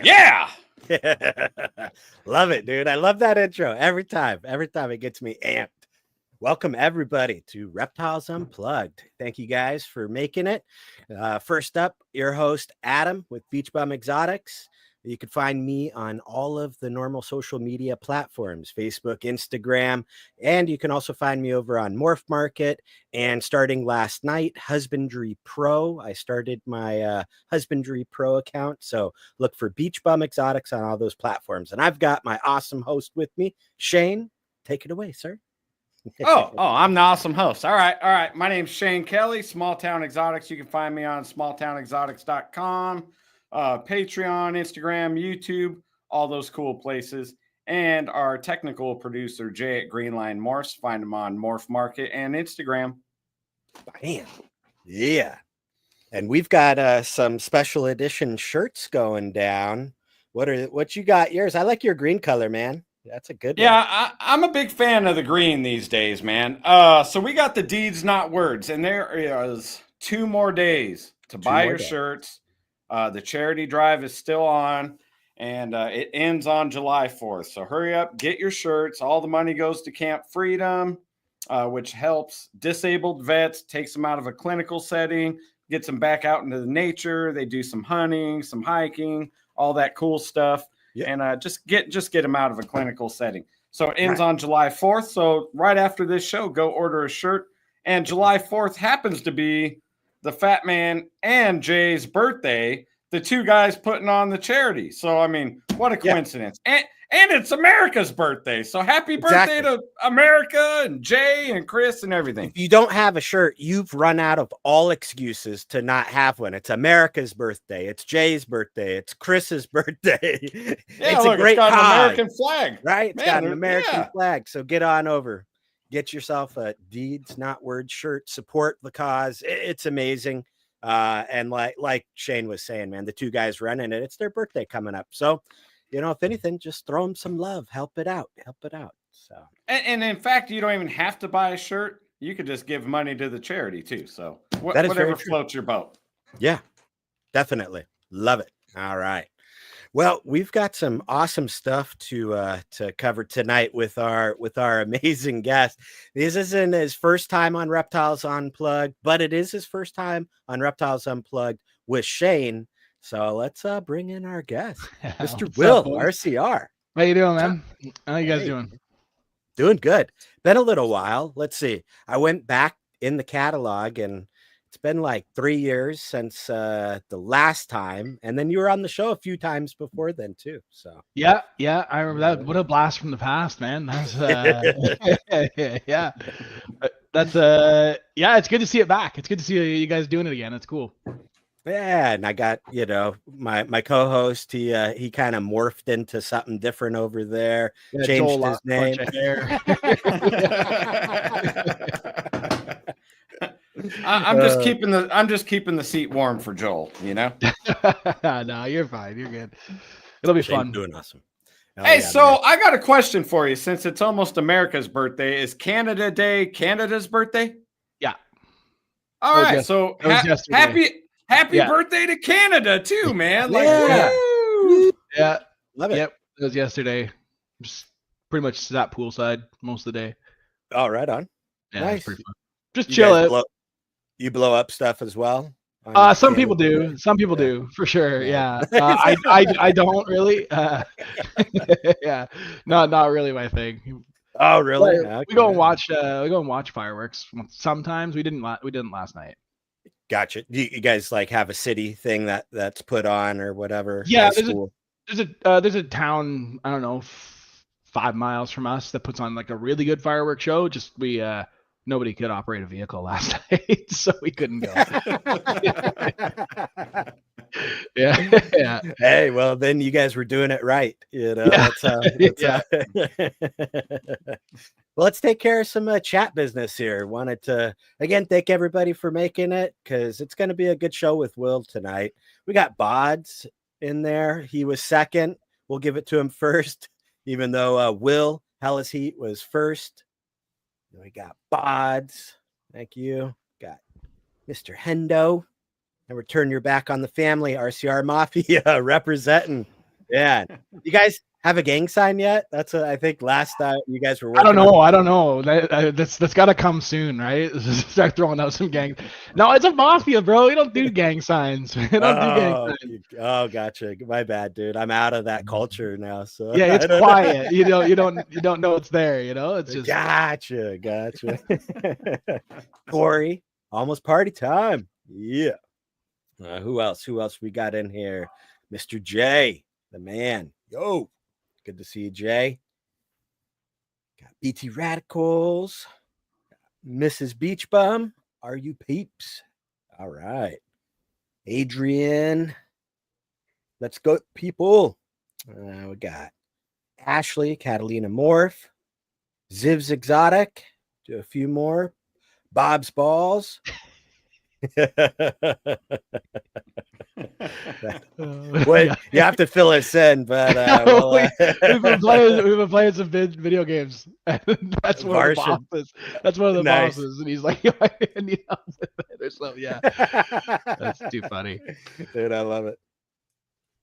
Bam. Yeah. Love it, dude. I love that intro every time. Every time it gets me amped. Welcome, everybody, to Reptiles Unplugged. Thank you guys for making it. First up, your host, Adam, with Beach Bum Exotics. You can find me on all of the normal social media platforms, Facebook, Instagram, and you can also find me over on Morph Market. And starting last night, Husbandry Pro. I started my Husbandry Pro account. So look for Beach Bum Exotics on all those platforms. And I've got my awesome host with me, Shane. Take it away, sir. I'm the awesome host. All right. My name's Shane Kelly, Small Town Exotics. You can find me on smalltownexotics.com, Patreon, Instagram, YouTube, all those cool places. And our technical producer, Jay at Greenline Morphs. Find him on Morph Market and Instagram. Bam. Yeah. And we've got some special edition shirts going down. What you got yours? I like your green color, man. That's a good one. Yeah, I'm a big fan of the green these days, man. So we got the deeds, not words, and there is 2 more days to buy your shirts. The charity drive is still on, and it ends on July 4th. So hurry up, get your shirts. All the money goes to Camp Freedom, which helps disabled vets, takes them out of a clinical setting, gets them back out into the nature. They do some hunting, some hiking, all that cool stuff. Yeah. And just get them out of a clinical setting. So it ends on July 4th. So right after this show, go order a shirt. And July 4th happens to be the Fat Man and Jay's birthday, the 2 guys putting on the charity. So, I mean, what a coincidence. Yeah. And it's America's birthday. So happy birthday to America and Jay and Chris and everything. If you don't have a shirt, you've run out of all excuses to not have one. It's America's birthday. It's Jay's birthday. It's Chris's birthday. Yeah, it's got an American flag. Right? It's got an American flag. So get on over. Get yourself a Deeds Not Words shirt. Support the cause. It's amazing. And like Shane was saying, man, the 2 guys running it, it's their birthday coming up. So, you know, if anything, just throw them some love. Help it out. So, and in fact, you don't even have to buy a shirt. You could just give money to the charity too. So whatever floats your boat. Yeah, definitely. Love it. All right. Well, we've got some awesome stuff to cover tonight with our amazing guest. This isn't his first time on Reptiles Unplugged, but it is his first time on Reptiles Unplugged with Shane. So let's bring in our guest, Mr. Will, RCR. How you doing, man? How you guys doing? Doing good. Been a little while. Let's see. I went back in the catalog, and it's been like 3 years since the last time. And then you were on the show a few times before then too. So yeah, I remember that. What a blast from the past, man. That's yeah. That's it's good to see it back. It's good to see you guys doing it again. It's cool. Yeah, and I got, you know, my co-host, he kind of morphed into something different over there, changed his name. I'm just keeping the seat warm for Joel, you know? No, you're fine. You're good. It'll be fun. Doing awesome. Hey, so I got a question for you. Since it's almost America's birthday, is Canada Day Canada's birthday? Yeah. All right. So happy birthday to Canada too, man. Like, yeah. Love it. Yep. It was yesterday. Just pretty much sat poolside most of the day. Oh, right on. Yeah, nice. Pretty fun. Just chill it. You blow up stuff as well? Some people do. Some people do, for sure. Yeah. I don't really. Yeah. Not really my thing. Oh, really? Okay. We go and watch fireworks sometimes. We didn't last night. Gotcha. You guys like have a city thing that's put on or whatever? Yeah, there's a town, I don't know, 5 miles from us that puts on like a really good fireworks show. Just nobody could operate a vehicle last night, so we couldn't go. Yeah. Hey, well, then you guys were doing it right. You know, Well, let's take care of some chat business here. Wanted to, again, thank everybody for making it, because it's going to be a good show with Will tonight. We got Bods in there. He was second. We'll give it to him first, even though Will Hellas Heat was first. We got Bods. Thank you. Got Mr. Hendo. And return your back on the family. RCR Mafia representing. Yeah. You guys have a gang sign yet? That's what I think last time you guys were I working. don't know. That's got to come soon, right? Start throwing out some gang. No, it's a mafia, bro. We don't do gang signs. We don't do gang signs. Oh, gotcha. My bad, dude. I'm out of that culture now. So Yeah, it's I don't quiet. You don't know it's there. It's just gotcha. Corey, almost party time. Yeah. Who else we got in here? Mr. J, the man. Yo, good to see you, Jay. Got BT Radicals, Mrs. Beach Bum. Are you peeps? All right. Adrian. Let's go, people. We got Ashley, Catalina Morph, Zivs Exotic. Do a few more. Bob's Balls. Wait, you have to fill us in, but we've been playing some video games. That's one of the bosses. That's one of the bosses, and he's like, "I need help with it," or something. Yeah, that's too funny, dude. I love it.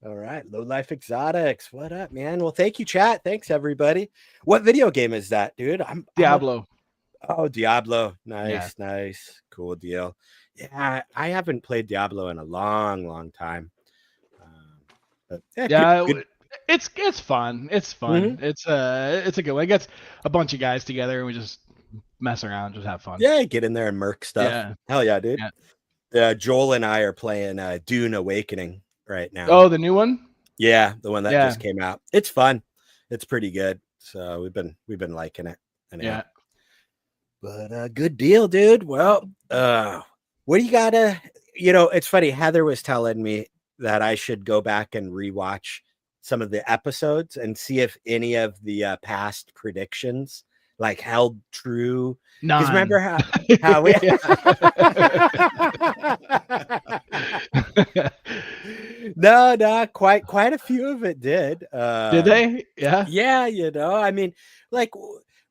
All right, Low Life Exotics. What up, man? Well, thank you, chat. Thanks, everybody. What video game is that, dude? Diablo. Oh, Diablo. Nice, yeah. Nice. Cool deal. Yeah, I haven't played Diablo in a long time. But yeah, good. It's fun. It's fun. Mm-hmm. It's a good one. It gets a bunch of guys together and we just mess around, just have fun. Yeah, get in there and murk stuff. Yeah. Hell yeah, dude. Yeah. Joel and I are playing Dune Awakening right now. Oh, the new one? Yeah, the one that just came out. It's fun. It's pretty good. So we've been liking it. Anyway. Yeah. But good deal, dude. Well, what do you gotta, it's funny. Heather was telling me that I should go back and rewatch some of the episodes and see if any of the past predictions like held true. Because remember how we no, quite a few of it did. Did they? Yeah. Yeah, I mean, like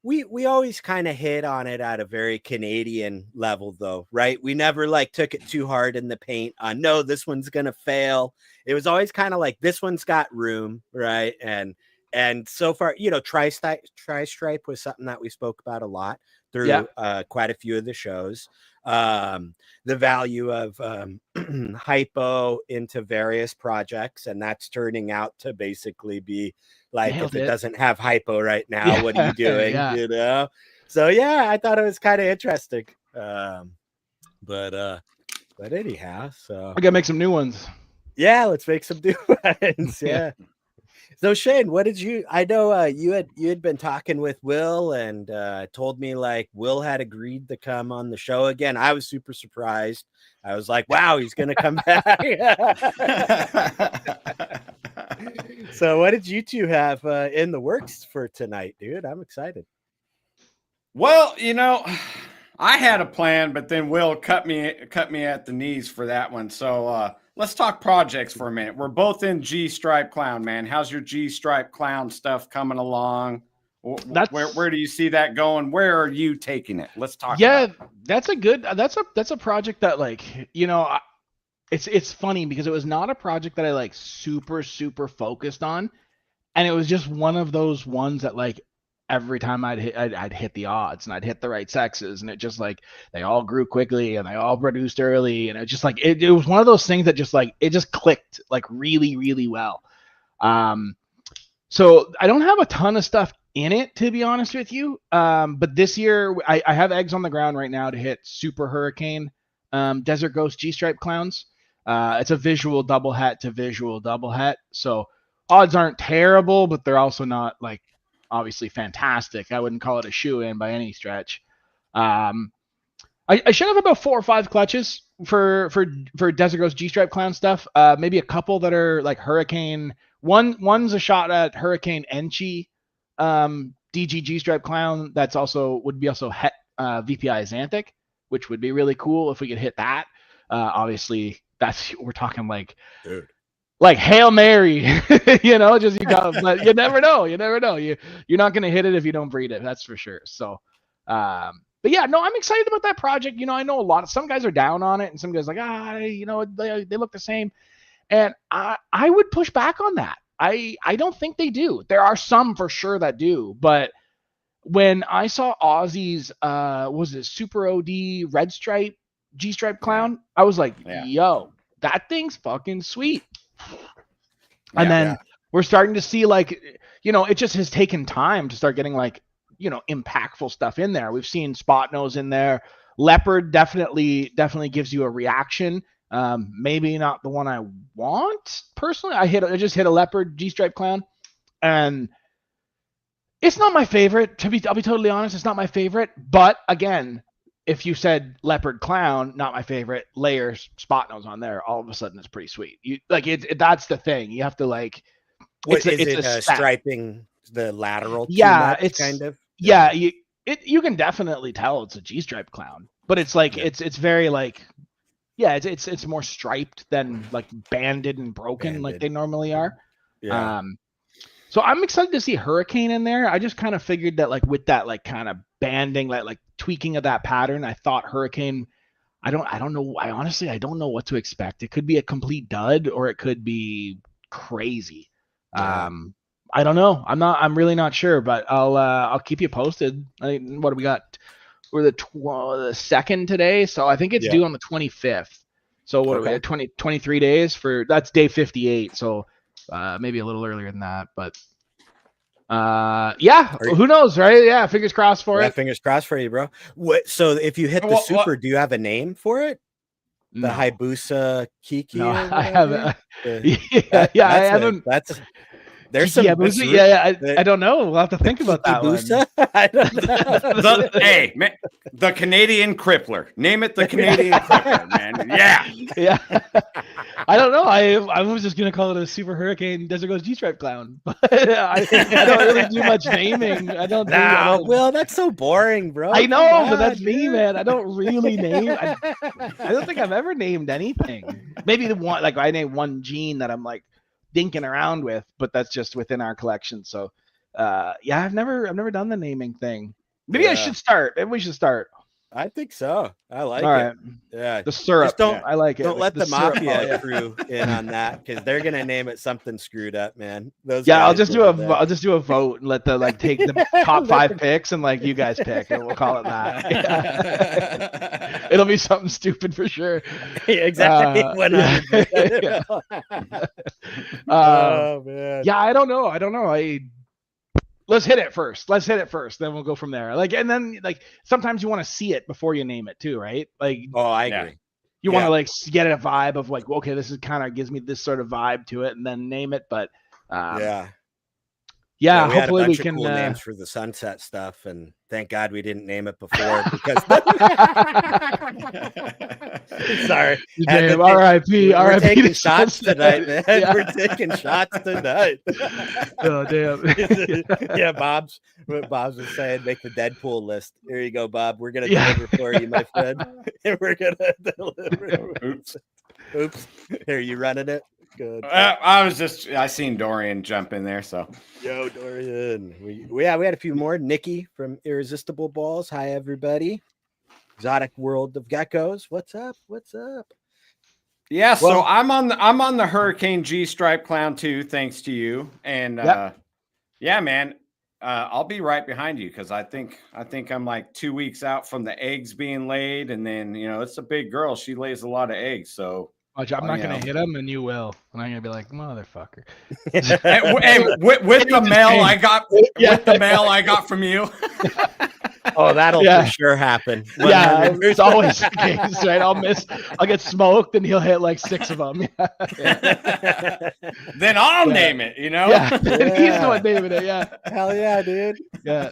we always kind of hit on it at a very Canadian level, though, right? We never like took it too hard in the paint on, no, this one's going to fail. It was always kind of like, this one's got room, right? And so far, Tri-Stripe was something that we spoke about a lot through quite a few of the shows. The value of hypo into various projects, and that's turning out to basically be like, if it doesn't have hypo right now, what are you doing? So I thought it was kind of interesting. But anyhow, so I gotta make some new ones. Yeah, let's make some new ones. Yeah. So Shane, what did you? I know you had been talking with Will and told me like Will had agreed to come on the show again. I was super surprised. I was like, wow, he's gonna come back. So what did you two have in the works for tonight, dude? I'm excited. Well, I had a plan, but then Will cut me at the knees for that one. So let's talk projects for a minute. We're both in G-Stripe Clown, man. How's your G-Stripe Clown stuff coming along? Where do you see that going? Where are you taking it? Let's talk. Yeah, that's a project that like, it's funny because it was not a project that I like super focused on, and it was just one of those ones that like every time I'd hit the odds and I'd hit the right sexes, and it just like they all grew quickly and they all produced early, and it just like it was one of those things that just like it just clicked like really well. So I don't have a ton of stuff in it, to be honest with you. But this year I have eggs on the ground right now to hit Super Hurricane Desert Ghost G-Stripe Clowns. It's a visual double hat to visual double hat, so odds aren't terrible, but they're also not like obviously fantastic. I wouldn't call it a shoe-in by any stretch. I should have about 4 or 5 clutches for Desert Ghost G-Stripe Clown stuff. Maybe a couple that are like Hurricane. One's a shot at Hurricane Enchi DG G-Stripe Clown. That's would be het VPI Xanthic, which would be really cool if we could hit that. Obviously, we're talking like, dude, like Hail Mary, just you got, but you never know. You're not gonna hit it if you don't breed it. That's for sure. So, but yeah, no, I'm excited about that project. I know some guys are down on it, and some guys like, they look the same, and I would push back on that. I don't think they do. There are some for sure that do, but when I saw Ozzy's was it Super OD Red Stripe G-Stripe Clown, I was like, yo, that thing's fucking sweet. And then we're starting to see, like, it just has taken time to start getting, like, impactful stuff in there. We've seen Spot Nose in there. Leopard definitely gives you a reaction. Maybe not the one I want personally. I just hit a Leopard G-Stripe Clown, and it's not my favorite. I'll be totally honest, it's not my favorite. But again, if you said Leopard Clown, not my favorite, layers Spot Nose on there, all of a sudden it's pretty sweet. You like it. That's the thing. You have to like. What is it? Striping the lateral? Yeah, it's kind of. Yeah, you can definitely tell it's a G-Stripe Clown, but it's like it's very like, yeah, it's more striped than like banded and broken like they normally are. Yeah. So I'm excited to see Hurricane in there. I just kind of figured that like with that like kind of banding, like tweaking of that pattern, I thought Hurricane. I don't know. I honestly don't know what to expect. It could be a complete dud or it could be crazy. Yeah. I don't know. I'm really not sure, but I'll keep you posted. What do we got? We're the second today, so I think it's due on the 25th. So what are we at? 23 days that's day 58. So maybe a little earlier than that, but who knows, right? Yeah, fingers crossed for it. Fingers crossed for you, bro. So if you hit the super, do you have a name for it? The Hayabusa Kiki? No, I haven't. I haven't. There's some. I don't know. We'll have to think about that one. I don't know. The Canadian Crippler. Name it the Canadian Crippler, man. Yeah. I don't know. I was just gonna call it a Super Hurricane Desert Ghost G-Stripe Clown, but I don't really do much naming. I don't. Well, that's so boring, bro. I know, but that's me, man. I don't really name. I don't think I've ever named anything. Maybe the one, like I named one gene that I'm like dinking around with, but that's just within our collection. So I've never done the naming thing. Maybe I should start. Maybe we should start. I think so. I like it. Right. Yeah. The syrup. I like it. Don't let the mafia crew in on that, because they're gonna name it something screwed up, man. I'll just do a vote and let the take the top 5 picks and you guys pick and we'll call it that. Yeah. It'll be something stupid for sure. Exactly. Oh man. Yeah, I don't know. Let's hit it first. Then we'll go from there. And then sometimes you want to see it before you name it too, right? I agree. You want to get a vibe of okay, this is kind of gives me this sort of vibe to it, and then name it. But Yeah, we hopefully had a bunch we can of cool names for the sunset stuff, and thank God we didn't name it before because sorry. R.I.P. We're taking shots tonight, man. Yeah. We're taking shots tonight. Oh damn. Yeah, what Bob's was saying, make the Deadpool list. Here you go, Bob. We're gonna deliver for you, my friend. And we're gonna deliver. Oops. Here, you running it? Good. I seen Dorian jump in there, so yo Dorian. We had a few more. Nikki from Irresistible Balls. Hi everybody. Exotic World of Geckos. What's up? Yeah, so I'm on the Hurricane G-Stripe Clown too, thanks to you. And yeah, man, I'll be right behind you because I think I'm like 2 weeks out from the eggs being laid, and then it's a big girl. She lays a lot of eggs, so. I'm not going to hit him, and you will. And I'm going to be like, motherfucker. and with the mail I got from you. Oh, that'll for sure happen. Yeah, it's always the case, right? I'll get smoked, and he'll hit like 6 of them. Then I'll name it, Yeah, he's the one naming it, yeah. Hell yeah, dude. Yeah.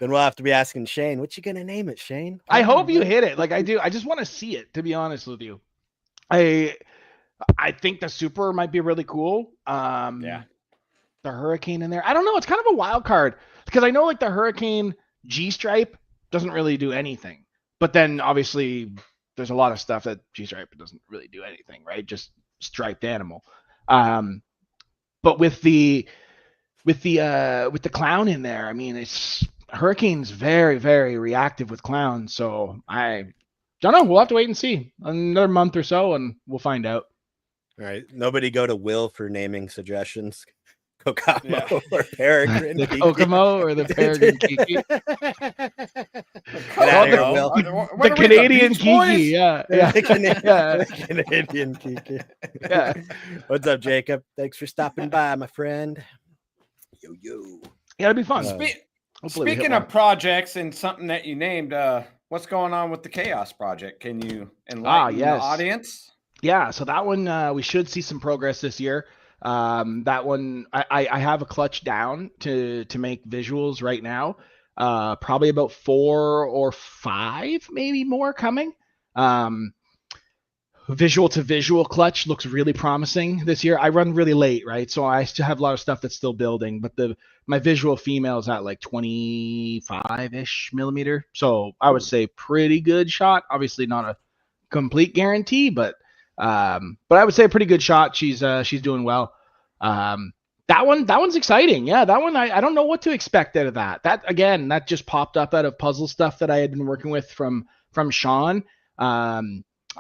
Then we'll have to be asking Shane, what you going to name it, Shane? I hope you hit it. I do. I just want to see it, to be honest with you. I think the super might be really cool. The Hurricane in there. I don't know. It's kind of a wild card because I know the Hurricane G-Stripe doesn't really do anything. But then obviously there's a lot of stuff that G-Stripe doesn't really do anything, right? Just striped animal. But with the clown in there, I mean, Hurricane's very, very reactive with clowns. So I don't know. We'll have to wait and see another month or so, and we'll find out. All right. Nobody go to Will for naming suggestions. Kokomo or Peregrine. The Kiki. Kokomo or the Peregrine Kiki. Get out of here, Kokomo? Will. The Canadian Kiki. Yeah. Yeah. The Yeah. Canadian Kiki. Yeah. What's up, Jacob? Thanks for stopping by, my friend. Yo. Yeah, it'd be fun. Uh, Hopefully we hit Speaking one. of projects and something that you named, what's going on with the Chaos Project? Can you enlighten yes. the audience? Yeah, so that one we should see some progress this year. That one I have a clutch down to make visuals right now. Probably about 4 or 5, maybe more coming. Visual to visual clutch looks really promising this year. I run really late, right? So I still have a lot of stuff that's still building, but my visual female is at like 25-ish millimeter. So I would say pretty good shot. Obviously not a complete guarantee, but I would say a pretty good shot. She's doing well. That one's exciting. Yeah, that one I don't know what to expect out of that. That just popped up out of puzzle stuff that I had been working with from Sean.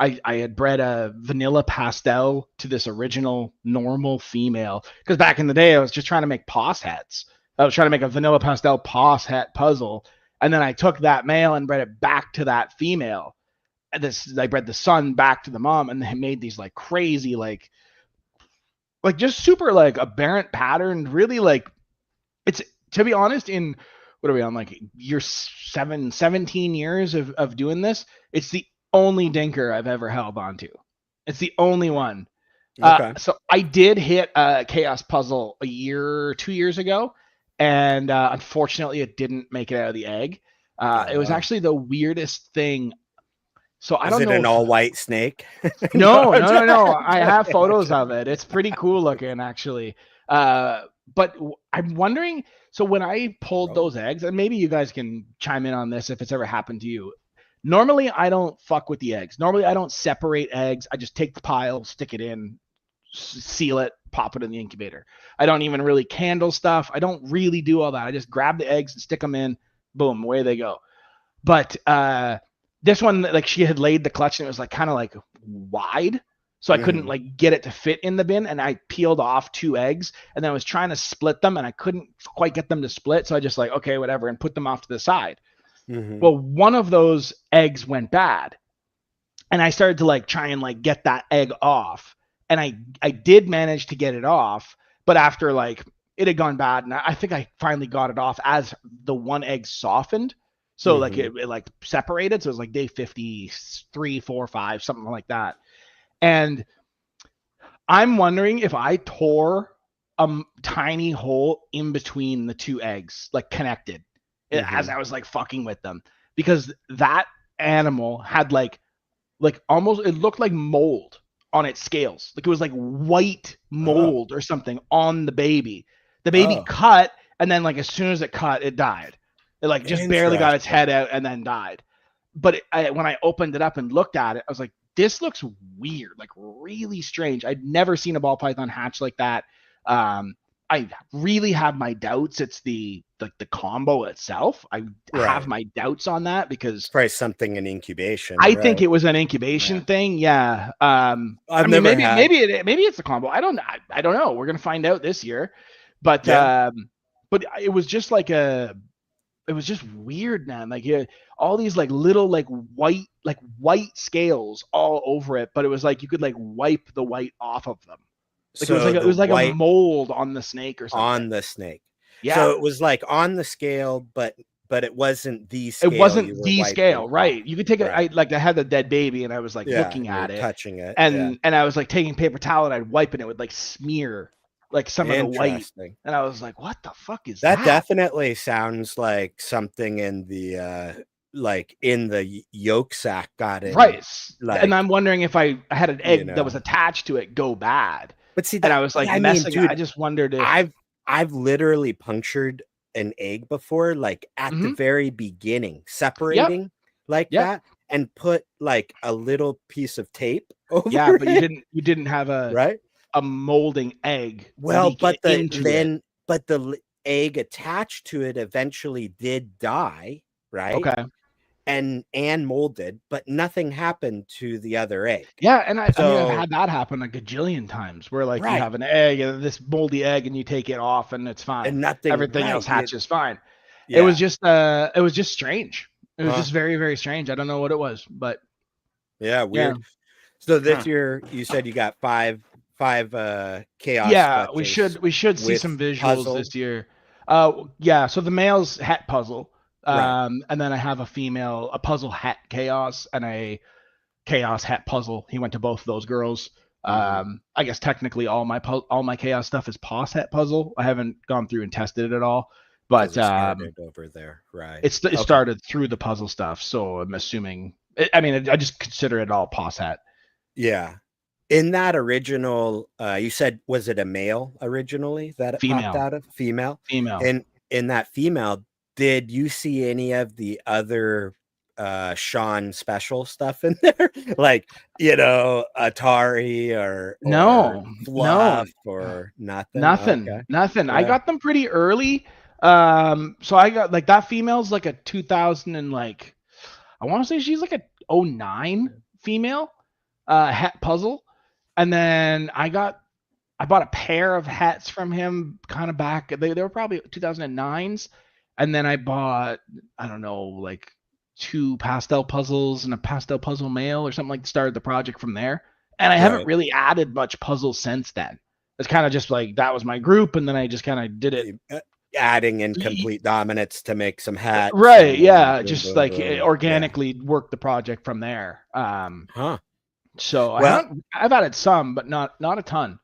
I had bred a vanilla pastel to this original normal female because back in the day I was just trying to make pos heads. I was trying to make a vanilla pastel pos het puzzle, and then I took that male and bred it back to that female. And I bred the son back to the mom, and they made these like crazy like just super like aberrant pattern. Really like it's, to be honest, in what are we on, like year 17 years of doing this, it's the only dinker I've ever held onto. It's the only one. Okay. So I did hit a chaos puzzle 2 years ago, and unfortunately it didn't make it out of the egg. It was actually the weirdest thing. So I don't know. Is it an all-white snake? No. I have photos of it. It's pretty cool looking, actually. But I'm wondering, so when I pulled those eggs, and maybe you guys can chime in on this if it's ever happened to you. Normally, I don't fuck with the eggs. Normally, I don't separate eggs. I just take the pile, stick it in, seal it, pop it in the incubator. I don't even really candle stuff. I don't really do all that. I just grab the eggs and stick them in. Boom, away they go. But this one, like, she had laid the clutch and it was like kind of like wide, so I couldn't like get it to fit in the bin, and I peeled off 2 eggs and then I was trying to split them and I couldn't quite get them to split, so I just like, okay, whatever, and put them off to the side. Well, one of those eggs went bad, and I started to like try and like get that egg off, and I did manage to get it off, but after like it had gone bad, and I think I finally got it off as the one egg softened. So like it like separated. So it was like day 53, 4, 5, something like that. And I'm wondering if I tore a tiny hole in between the 2 eggs, like connected, as I was like fucking with them, because that animal had like almost, it looked like mold on its scales. Like it was like white mold or something on the baby. The baby cut, and then like as soon as it cut, it died. It like just barely got its head out and then died. But when I opened it up and looked at it, I was like, this looks weird, like really strange. I'd never seen a ball python hatch like that. I really have my doubts. It's the combo itself. I have my doubts on that because it's probably something in incubation. I think it was an incubation thing. Yeah. Maybe it's the combo. I don't know. We're gonna find out this year. But it was just like it was just weird, man. Like all these like little like white scales all over it, but it was like you could like wipe the white off of them. Like so it was like a mold on the snake or something. On the snake. Yeah. So it was like on the scale, but it wasn't the scale. It wasn't the scale, right? You could take it. I had the dead baby, and I was like looking at it, touching it, and I was like taking paper towel and I'd wipe it. It would like smear like some of the white, and I was like, "What the fuck is that?" That definitely sounds like something in the like in the yolk sac got it right. Like, and I'm wondering if I had an egg that was attached to it go bad. But see, and I was like messing. Dude, I just wondered if I've literally punctured an egg before, like at the very beginning, separating that, and put like a little piece of tape over. Yeah, but you didn't have a a molding egg. Well, but the egg attached to it eventually did die, right? Okay. and molded, but nothing happened to the other egg. Yeah, and I mean, I've had that happen a gajillion times where like you have an egg, this moldy egg, and you take it off and it's fine. And nothing, everything else hatches fine. Yeah. It was just strange. It was just very, very strange. I don't know what it was, but yeah, weird. Yeah. So this year you said you got five chaos. Yeah, we should see some visuals this year. Yeah, so the male's het puzzle. And then I have a puzzle het chaos and a chaos het puzzle. He went to both of those girls. I guess technically all my chaos stuff is pos het puzzle. I haven't gone through and tested it at all, but it started over there, right? It started through the puzzle stuff, so I'm assuming. I mean, I just consider it all pos het. Yeah. In that original, you said, was it a male originally that it popped out of? Female. And in that female, did you see any of the other Sean special stuff in there? Like, Atari or Fluff or nothing? Nothing. Yeah. I got them pretty early. So I got like that female's like a 2000 and like, I want to say she's like a 09 female het puzzle. And then I bought a pair of hats from him kind of back. They were probably 2009s. And then I bought, I don't know, like 2 pastel puzzles and a pastel puzzle male or something, like started the project from there. And I haven't really added much puzzles since then. It's kind of just like, that was my group. And then I just kind of did it. Adding in complete dominance to make some hats. Right. Yeah. Just like organically work the project from there. So I've added some, but not a ton.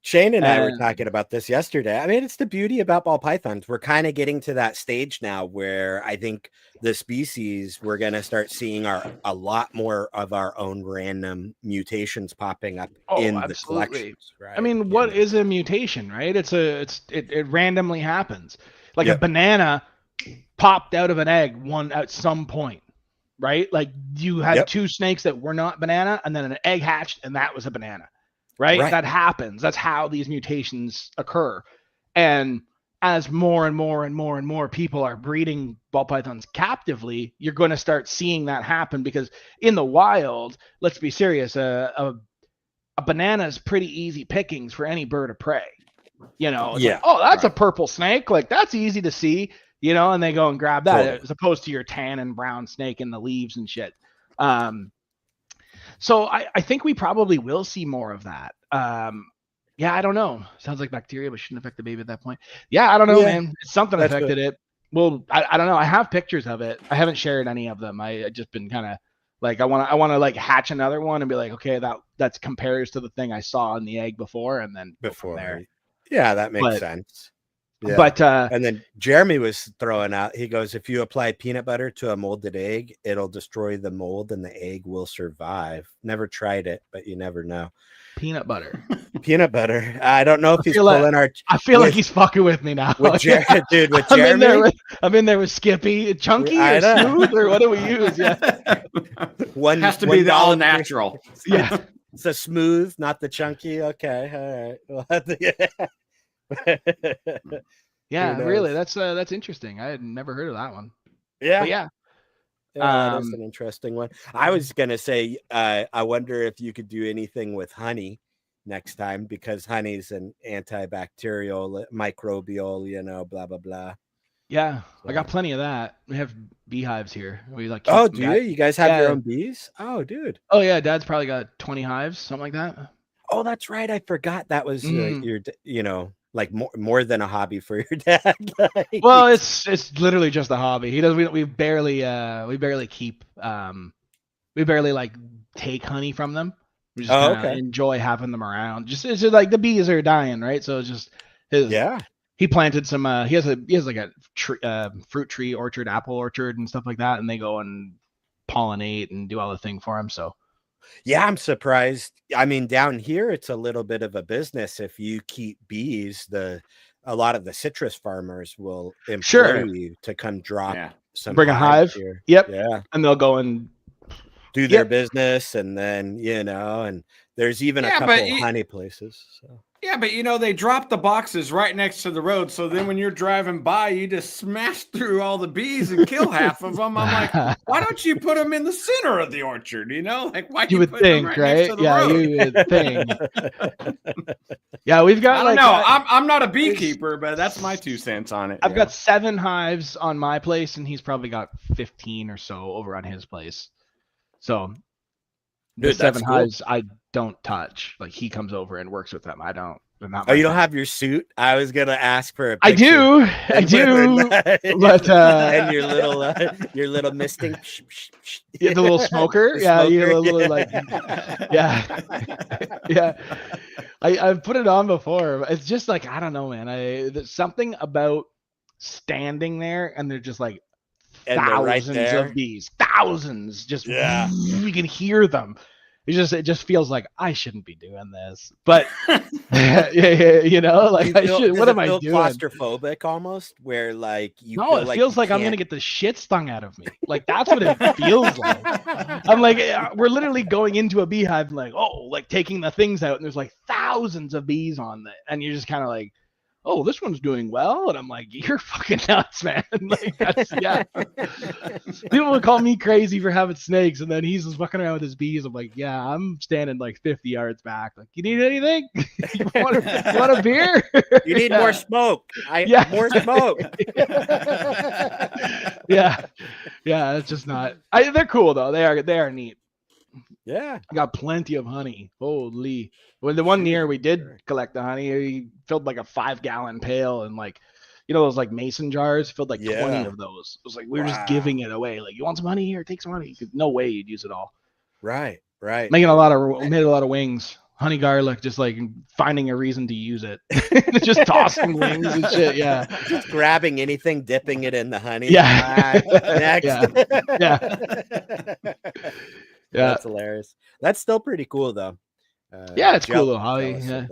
Shane and I were talking about this yesterday. I mean, it's the beauty about ball pythons. We're kind of getting to that stage now where I think the species, we're going to start seeing a lot more of our own random mutations popping up in the collections. Right? I mean, what is a mutation, right? It randomly happens. Like a banana popped out of an egg at some point, right? Like you had 2 snakes that were not banana, and then an egg hatched, and that was a banana. Right? That happens. That's how these mutations occur. And as more and more and more and more people are breeding ball pythons captively, you're going to start seeing that happen, because in the wild, let's be serious, a banana is pretty easy pickings for any bird of prey. Like, oh, that's a purple snake. Like, that's easy to see, and they go and grab that as opposed to your tan and brown snake in the leaves and shit. So I think we probably will see more of that. I don't know. Sounds like bacteria, but shouldn't affect the baby at that point. Yeah, I don't know, man. Something affected it. Well, I don't know. I have pictures of it. I haven't shared any of them. I just been kind of like, I want to like hatch another one and be like, okay, that's compares to the thing I saw in the egg before, and then before there. Yeah, that makes sense. Yeah. But and then Jeremy was throwing out, he goes, if you apply peanut butter to a molded egg, it'll destroy the mold and the egg will survive. Never tried it, but you never know. Peanut butter. I don't know if he's pulling our. I feel like he's fucking with me now. With Dude, with Jeremy. I'm in there with Skippy. Chunky or smooth, or what do we use? Yeah. One has to be the all natural. Yeah. It's a smooth, not the chunky. Okay. All right. Yeah, really. That's interesting. I had never heard of that one. Yeah. But yeah. That's an interesting one. I was gonna say, I wonder if you could do anything with honey next time, because honey's an antibacterial, microbial, blah blah blah. Yeah, so. I got plenty of that. We have beehives here. We like. Oh, do you? You guys have your own bees? Oh, dude. Oh yeah, Dad's probably got 20 hives, something like that. Oh, that's right. I forgot that was your, like more than a hobby for your dad. Well, it's literally just a hobby. He does. We barely keep. We barely like take honey from them. We just enjoy having them around. It's just like the bees are dying, right? So it's just his. Yeah. He planted some. He has like a fruit tree orchard, apple orchard, and stuff like that, and they go and pollinate and do all the thing for him. So. Yeah, I'm surprised. I mean, down here, it's a little bit of a business. If you keep bees, a lot of the citrus farmers will employ you to come drop some. Bring a hive. Here. Yep. Yeah. And they'll go and do their business, and then and there's even a couple of honey places. So. Yeah, but you know, they drop the boxes right next to the road. So then when you're driving by, you just smash through all the bees and kill half of them. I'm like, why don't you put them in the center of the orchard? You know, like why You would put them think, next to right? the Yeah, road? you would think. Yeah, we've got I don't know. I'm not a beekeeper, but that's my 2 cents on it. I've got 7 hives on my place, and he's probably got 15 or so over on his place. So the Dude, 7 cool. hives I don't touch. Like he comes over and works with them. I don't. Oh, you don't have your suit? I was gonna ask for a I picture. do, but and your little misting, yeah, the little smoker, The yeah, you smoker, know, a little like, yeah. I've put it on before. It's just like I don't know, man. There's something about standing there and they're just like thousands of bees, thousands. Just you can hear them. It just feels like I shouldn't be doing this, but you know, like I should. What am I doing? Claustrophobic almost, where like you. No, it feels like I'm gonna get the shit stung out of me. Like that's what it feels like. I'm like, we're literally going into a beehive, and like, oh, like taking the things out, and there's like thousands of bees on it, and you're just kind of like, oh, this one's doing well, and I'm like, you're fucking nuts, man. Like, that's, yeah. People would call me crazy for having snakes, and then he's just fucking around with his bees. I'm like, yeah, I'm standing like 50 yards back. Like, you need anything? you want a beer? You need more smoke. More smoke. yeah, it's just not. They're cool though. They are neat. Yeah, I got plenty of honey. Holy. Well, the one year we did collect the honey, he filled like a 5-gallon pail and like, you know, those like mason jars, filled like 20 of those. It was like, we were just giving it away. Like, you want some honey here? Take some honey. No way you'd use it all. Right. Made a lot of wings. Honey garlic, just like finding a reason to use it. Just tossing wings and shit. Yeah. Just grabbing anything, dipping it in the honey. Yeah. Next. Yeah. That's hilarious. That's still pretty cool though. Yeah, it's cool little hobby. Yeah,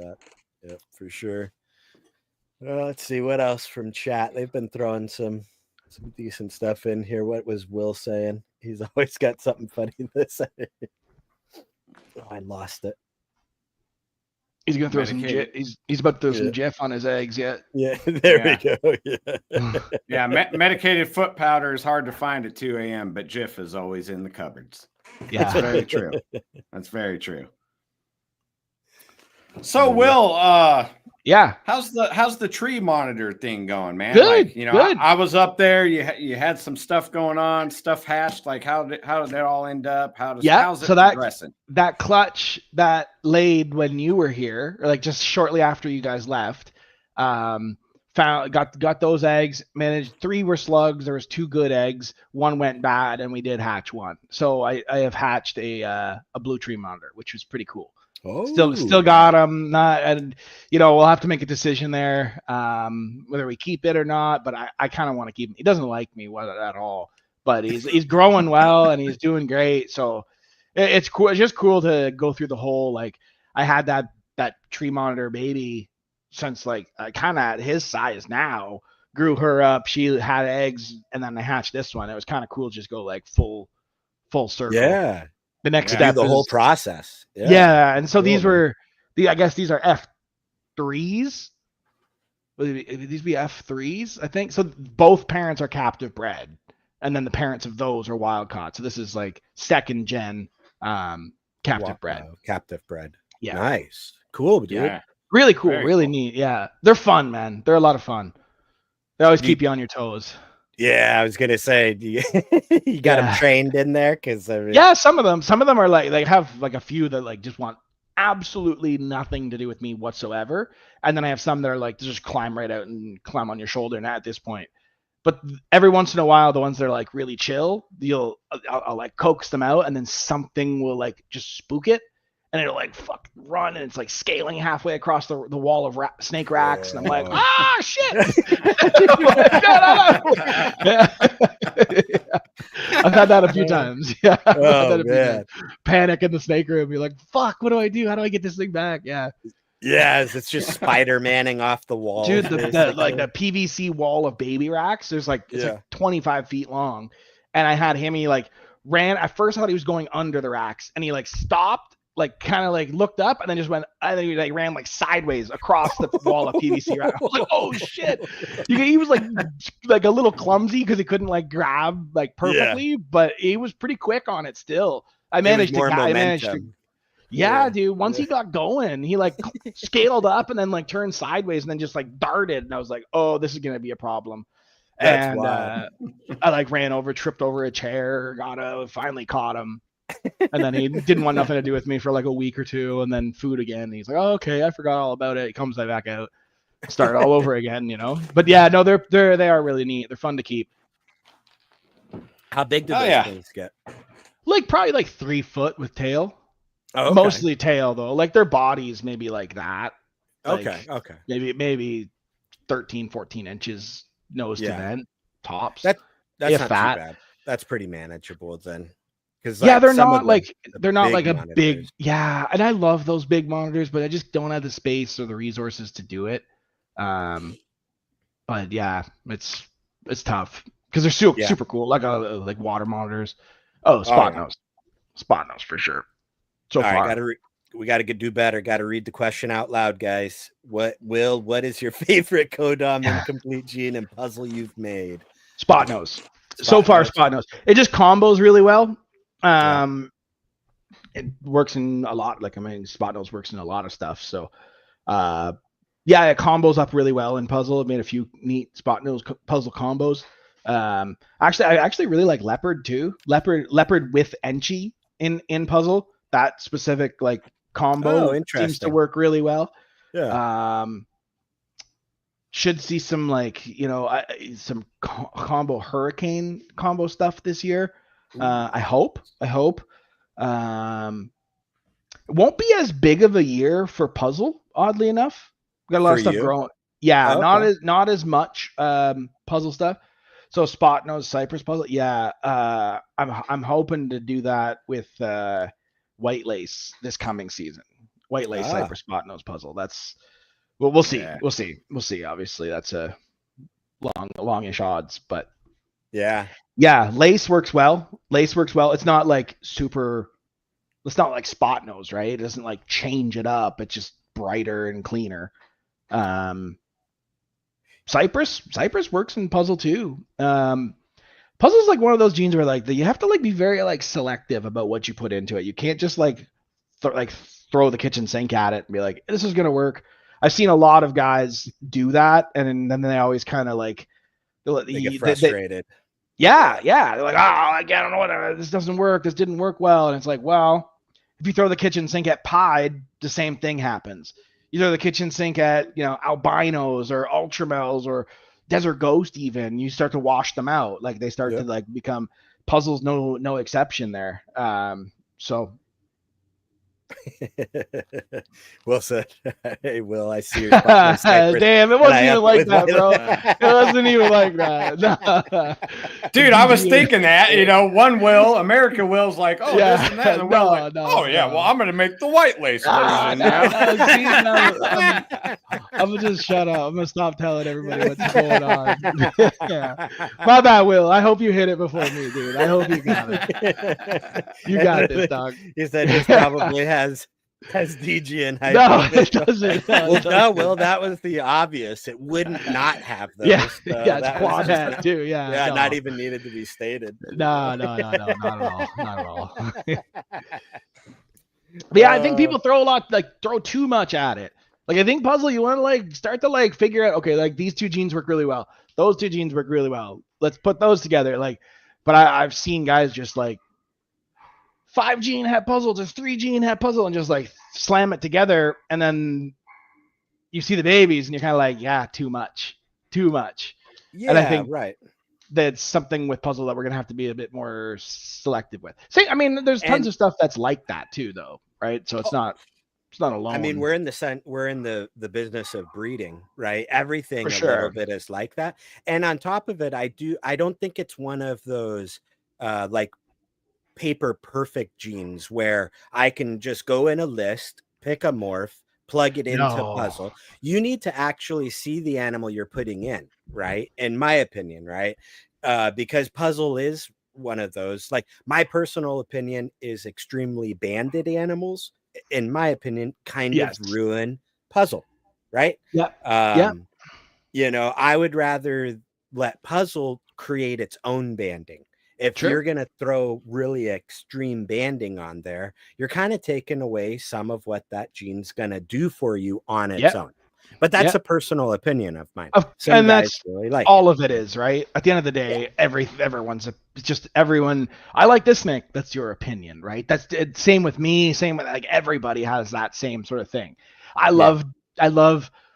for sure. Let's see what else from chat. They've been throwing some decent stuff in here. What was Will saying? He's always got something funny to say. Oh, I lost it. He's gonna throw some. He's about to throw some Jif on his eggs. Yeah. Yeah. There we go. Yeah. Medicated foot powder is hard to find at 2 a.m., but Jif is always in the cupboards. Yeah, that's very true. That's very true. So Will, yeah, how's the tree monitor thing going, man? Good. Like, you know, good. I was up there. You had some stuff going on, stuff hatched. Like how did that all end up? How's it progressing? That clutch that laid when you were here, or like just shortly after you guys left, got those eggs. Managed 3 were slugs. There was 2 good eggs. 1 went bad, and we did hatch 1. So I have hatched a blue tree monitor, which was pretty cool. Oh. Still got him. And we'll have to make a decision there, whether we keep it or not. But I kind of want to keep him. He doesn't like me at all, but he's growing well and he's doing great. So it's cool. It's just cool to go through the whole, like, I had that tree monitor baby since like kind of at his size now. Grew her up. She had eggs, and then I hatched this one. It was kind of cool to just go like full circle. Yeah. The next step the whole process. Yeah. And so these were I guess these are F3s. Would these be F3s? I think so. Both parents are captive bred, and then the parents of those are wild caught. So this is like 2nd gen captive bred. Captive bred. Yeah. Nice. Cool, dude. Yeah. Really cool. Really neat. Yeah. They're fun, man. They're a lot of fun. They always keep you on your toes. Yeah, I was gonna say, you got them trained in there, because some of them are like they have like a few that like just want absolutely nothing to do with me whatsoever, and then I have some that are like just climb right out and climb on your shoulder. And at this point, but every once in a while, the ones that are like really chill, I'll like coax them out, and then something will like just spook it, and it'll like fuck run, and it's like scaling halfway across the wall of snake racks, and I'm like, shit. I've had that a few times. Yeah. Man. Panic in the snake room. You're like, fuck, what do I do? How do I get this thing back? Yeah. Yes, it's just Spider-Manning off the wall. Dude, the PVC wall of baby racks, there's like it's like 25 feet long. And I had him, he like ran. At first I thought he was going under the racks, and he like stopped like kind of like looked up and then just went, and then he like ran like sideways across the wall of PVC. Right? I was like, oh shit. He was like a little clumsy because he couldn't like grab like perfectly, but he was pretty quick on it still. I managed to. Yeah, dude. Once he got going, he like scaled up and then like turned sideways and then just like darted. And I was like, oh, this is gonna be a problem. That's wild. I like tripped over a chair, finally caught him. And then he didn't want nothing to do with me for like a week or two, and then food again. And he's like, oh, okay, I forgot all about it. He comes back out, start all over again, you know. But yeah, no, they are really neat. They're fun to keep. How big do those things get? Like probably like 3 foot with tail. Oh, okay. Mostly tail though. Like their bodies maybe like that. Like okay. Maybe 13, 14 inches nose to vent tops. That's not too bad. That's pretty manageable then. Because they're not like a big and I love those big monitors, but I just don't have the space or the resources to do it. But yeah, it's tough because they're super cool, like water monitors. Oh, spot nose for sure. So far, we got to do better. Got to read the question out loud, guys. What is your favorite Kodam incomplete gene and puzzle you've made? Spot nose. Spot nose. It just combos really well. It works in a lot. Spot nose works in a lot of stuff. So, it combos up really well in puzzle. I've made a few neat spot nose puzzle combos. I actually really like leopard too. Leopard with Enchi in puzzle. That specific like combo seems to work really well. Yeah. Should see some like some combo hurricane combo stuff this year. I hope. It won't be as big of a year for puzzle. Oddly enough, we got a lot of stuff growing. Yeah, not as much puzzle stuff. So spot nose cypress puzzle. Yeah, I'm hoping to do that with white lace this coming season. White lace cypress spot nose puzzle. That's we'll see. Yeah. We'll see. Obviously, that's a longish odds, but yeah, lace works well. It's not like it's not like spot nose, right? It doesn't like change it up. It's just brighter and cleaner. Cypress works in puzzle too. Puzzle's like one of those genes where like you have to like be very like selective about what you put into it. You can't just like throw the kitchen sink at it and be like, this is gonna work. I've seen a lot of guys do that, and then they always kind of like they get frustrated. They're like, I don't know what this doesn't work. This didn't work well, and it's like, well, if you throw the kitchen sink at pied, the same thing happens. You throw the kitchen sink at albinos or ultramels or desert ghost, even you start to wash them out. Like they start to like become puzzles. No exception there. So. Will said, "Hey, Will, I see your damn, it wasn't even like that, bro. It wasn't even like that. Dude, I was thinking that, one Will, America Will's like, oh, this and that, and well, I'm gonna make the white lace version now. I'm gonna just shut up. I'm gonna stop telling everybody what's going on. My bad, Will. I hope you hit it before me, dude. I hope you got it. You got this, dog. He said this probably has DG in high. No, it doesn't. Well, that was the obvious. It wouldn't not have those. It's quad hat too. Yeah, not even needed to be stated. No, not at all. But yeah, I think people throw too much at it. Like I think puzzle, you want to like start to like figure out, okay, like these two genes work really well. Those two genes work really well. Let's put those together. Like, but I've seen guys just like 5 gene hat puzzle, just 3 gene hat puzzle, and just like slam it together, and then you see the babies, and you're kind of like, yeah, too much. Yeah, and I think right. That's something with puzzle that we're gonna have to be a bit more selective with. There's tons of stuff that's like that too, though, right? So it's not alone. I mean, we're in the business of breeding, right? Everything little bit is like that, and on top of it, I don't think it's one of those like paper perfect genes where I can just go in a list, pick a morph, plug it into puzzle. You need to actually see the animal you're putting in, right? In my opinion, right? Because puzzle is one of those, like my personal opinion is extremely banded animals in my opinion, kind Yes. of ruin puzzle, right? Yep. You know, I would rather let puzzle create its own banding. If True. you're going to throw really extreme banding on there, you're kind of taking away some of what that gene's going to do for you on its own. But that's a personal opinion of mine. Some guys that's really like all of it is, right? At the end of the day, everyone's just everyone. I like this snake. That's your opinion, right? That's same with me. Same with like everybody has that same sort of thing. I love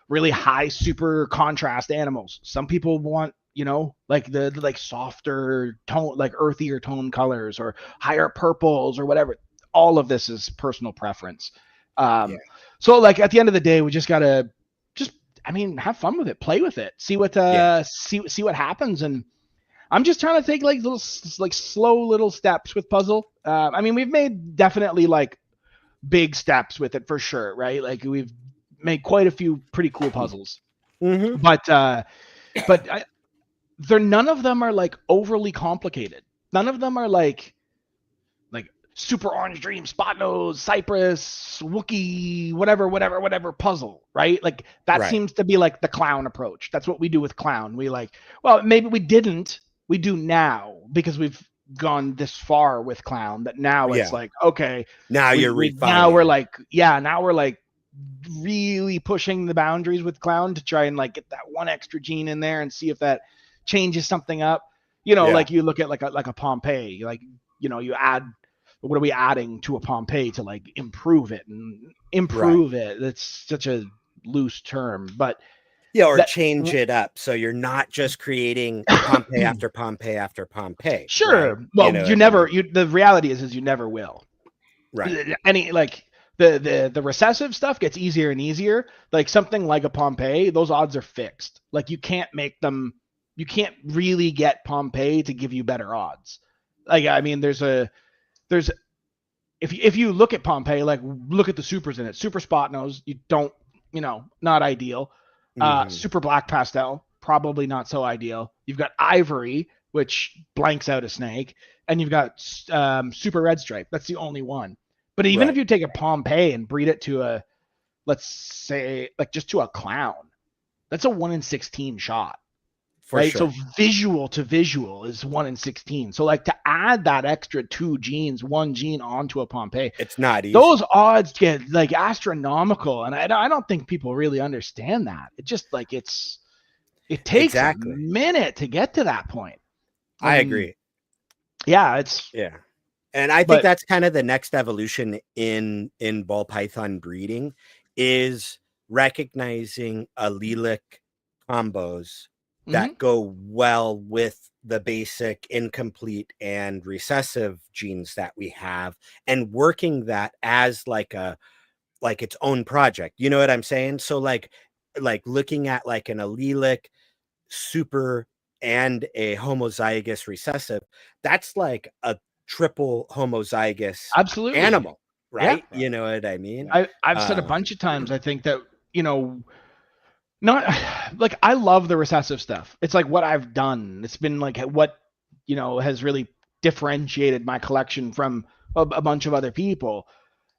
really high, super contrast animals. Some people want, you know, like the like softer tone, like earthier tone colors or higher purples or whatever. All of this is personal preference. So like at the end of the day, we just gotta have fun with it, play with it, see what see what happens. And I'm just trying to take like little slow little steps with puzzle. I mean, we've made definitely like big steps with it for sure, right? Like we've made quite a few pretty cool puzzles, but none of them are like overly complicated. None of them are like super orange dream, spot nose, cypress, Wookie, whatever puzzle, right? Like that seems to be like the clown approach. That's what we do with clown. We like, well, maybe we didn't. We do now because we've gone this far with clown that now it's like, okay, now you're refining. Now we're like really pushing the boundaries with clown to try and like get that one extra gene in there and see if that changes something up. You know, like you look at like a Pompeii, like, you know, you add, what are we adding to a Pompeii to like improve it? That's such a loose term, but change it up so you're not just creating Pompeii after Pompeii after Pompeii. Sure. Right? Well, the reality is you never will. Right. Any like the recessive stuff gets easier and easier. Like something like a Pompeii, those odds are fixed. Like you can't really get Pompeii to give you better odds. Like, I mean, if you look at Pompeii, like look at the supers in it. Super spot nose, you don't, you know, not ideal. Super black pastel, probably not so ideal. You've got ivory, which blanks out a snake, and you've got super red stripe. That's the only one. But even if you take a Pompeii and breed it to a, let's say, like just to a clown, that's a 1 in 16 shot. Right. Sure. So visual to visual is 1 in 16. So like to add that extra 2 genes, 1 gene onto a Pompeii, it's not easy. Those odds get like astronomical. And I don't think people really understand that. It just like it takes a minute to get to that point. I agree. Yeah. And I think that's kind of the next evolution in ball python breeding is recognizing allelic combos that go well with the basic incomplete and recessive genes that we have and working that as like its own project. You know what I'm saying? So like looking at like an allelic super and a homozygous recessive, that's like a triple homozygous animal, right? Yeah. You know what I mean? I've said a bunch of times, I think that, you know, not like I love the recessive stuff. It's like what I've done. It's been like what, you know, has really differentiated my collection from a bunch of other people.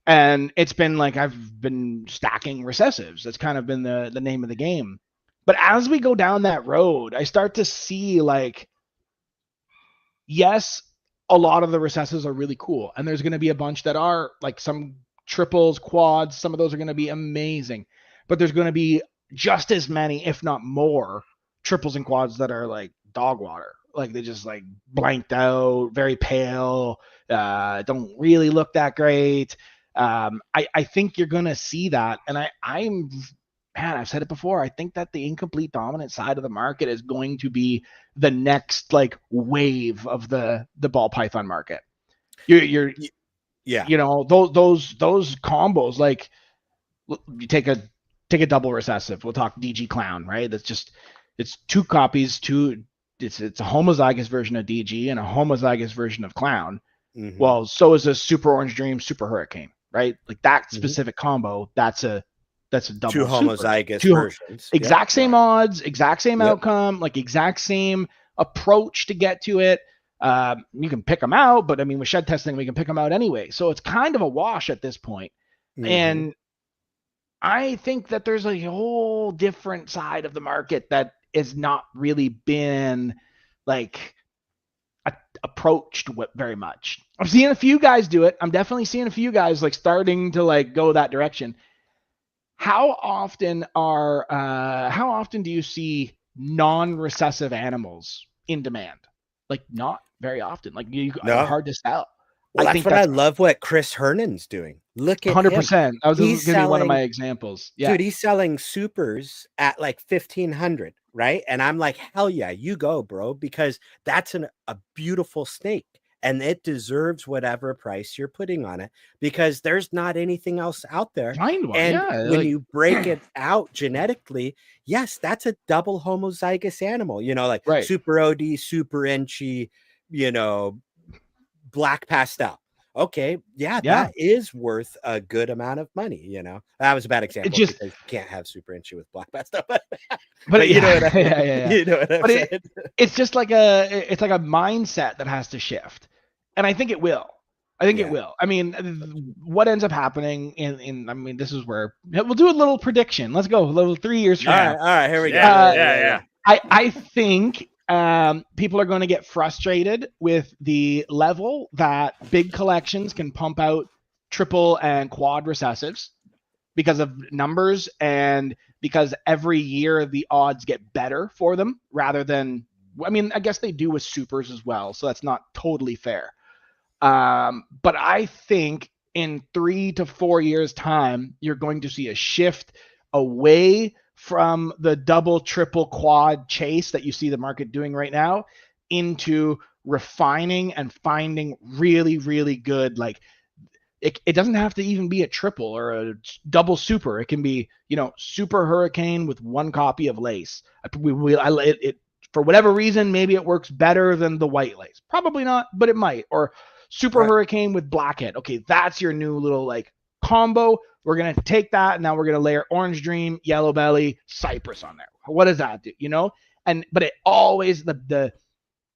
And it's been like I've been stacking recessives. That's kind of been the name of the game. But as we go down that road, I start to see like, yes, a lot of the recessives are really cool. And there's going to be a bunch that are like some triples, quads. Some of those are going to be amazing. But there's going to be just as many, if not more, triples and quads that are like dog water. Like they just like blanked out, very pale, don't really look that great. I think you're going to see that. And I've said it before. I think that the incomplete dominant side of the market is going to be the next like wave of the ball python market. You know, those combos, like you take a double recessive. We'll talk DG clown, right? It's 2 copies, it's a homozygous version of DG and a homozygous version of clown. Well, so is a super orange dream, super hurricane, right? Like that specific combo, that's a double 2 homozygous versions. Exact same odds, exact same outcome, like exact same approach to get to it. You can pick them out, but I mean, with shed testing, we can pick them out anyway. So it's kind of a wash at this point. And I think that there's a whole different side of the market that has not really been like approached very much. I'm seeing a few guys do it. I'm definitely seeing a few guys like starting to like go that direction. How often do you see non-recessive animals in demand? Like not very often. Like they're hard to sell. Well, I love what Chris Hernan's doing. Look at 100%. him. That was going to be one of my examples. Yeah. Dude, he's selling supers at like 1,500, right? And I'm like, hell yeah, you go, bro, because that's a beautiful snake. And it deserves whatever price you're putting on it because there's not anything else out there. Find one. And when you break it out genetically, yes, that's a double homozygous animal, like super OD, super inchy, black pastel. Okay, yeah, that is worth a good amount of money. That was a bad example because you can't have super inchy with black pastel, but you know what I mean. You know what I'm saying? It's just like a mindset that has to shift, and I think it will. It will. I mean, what ends up happening I mean, this is where we'll do a little prediction. Let's go. A little 3 years from now. All right, here we go. I think people are going to get frustrated with the level that big collections can pump out triple and quad recessives because of numbers and because every year the odds get better for them rather than, I mean, I guess they do with supers as well. So that's not totally fair. But I think in 3 to 4 years time, you're going to see a shift away from the double, triple, quad chase that you see the market doing right now into refining and finding really, really good, like it doesn't have to even be a triple or a double super. It can be, super hurricane with one copy of lace. For whatever reason, maybe it works better than the white lace. Probably not, but it might. Or super hurricane with blackhead. Okay, that's your new little like combo. We're going to take that and now we're going to layer orange dream, yellow belly, cypress on there. What does that do? But it always,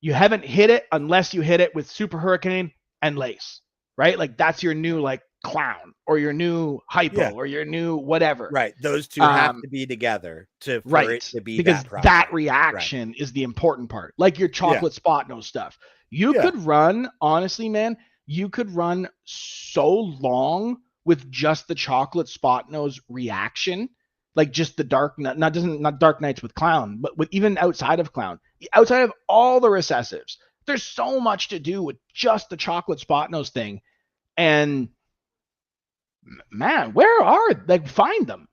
you haven't hit it unless you hit it with super hurricane and lace, right? Like that's your new like clown or your new hypo or your new whatever. Right. Those two have to be together for it to be because that reaction is the important part. Like your chocolate spot nose stuff. You could run, honestly, man, you could run so long with just the chocolate spot nose reaction, like just the not dark nights with clown, but with even outside of clown, outside of all the recessives, there's so much to do with just the chocolate spot nose thing. And man, find them.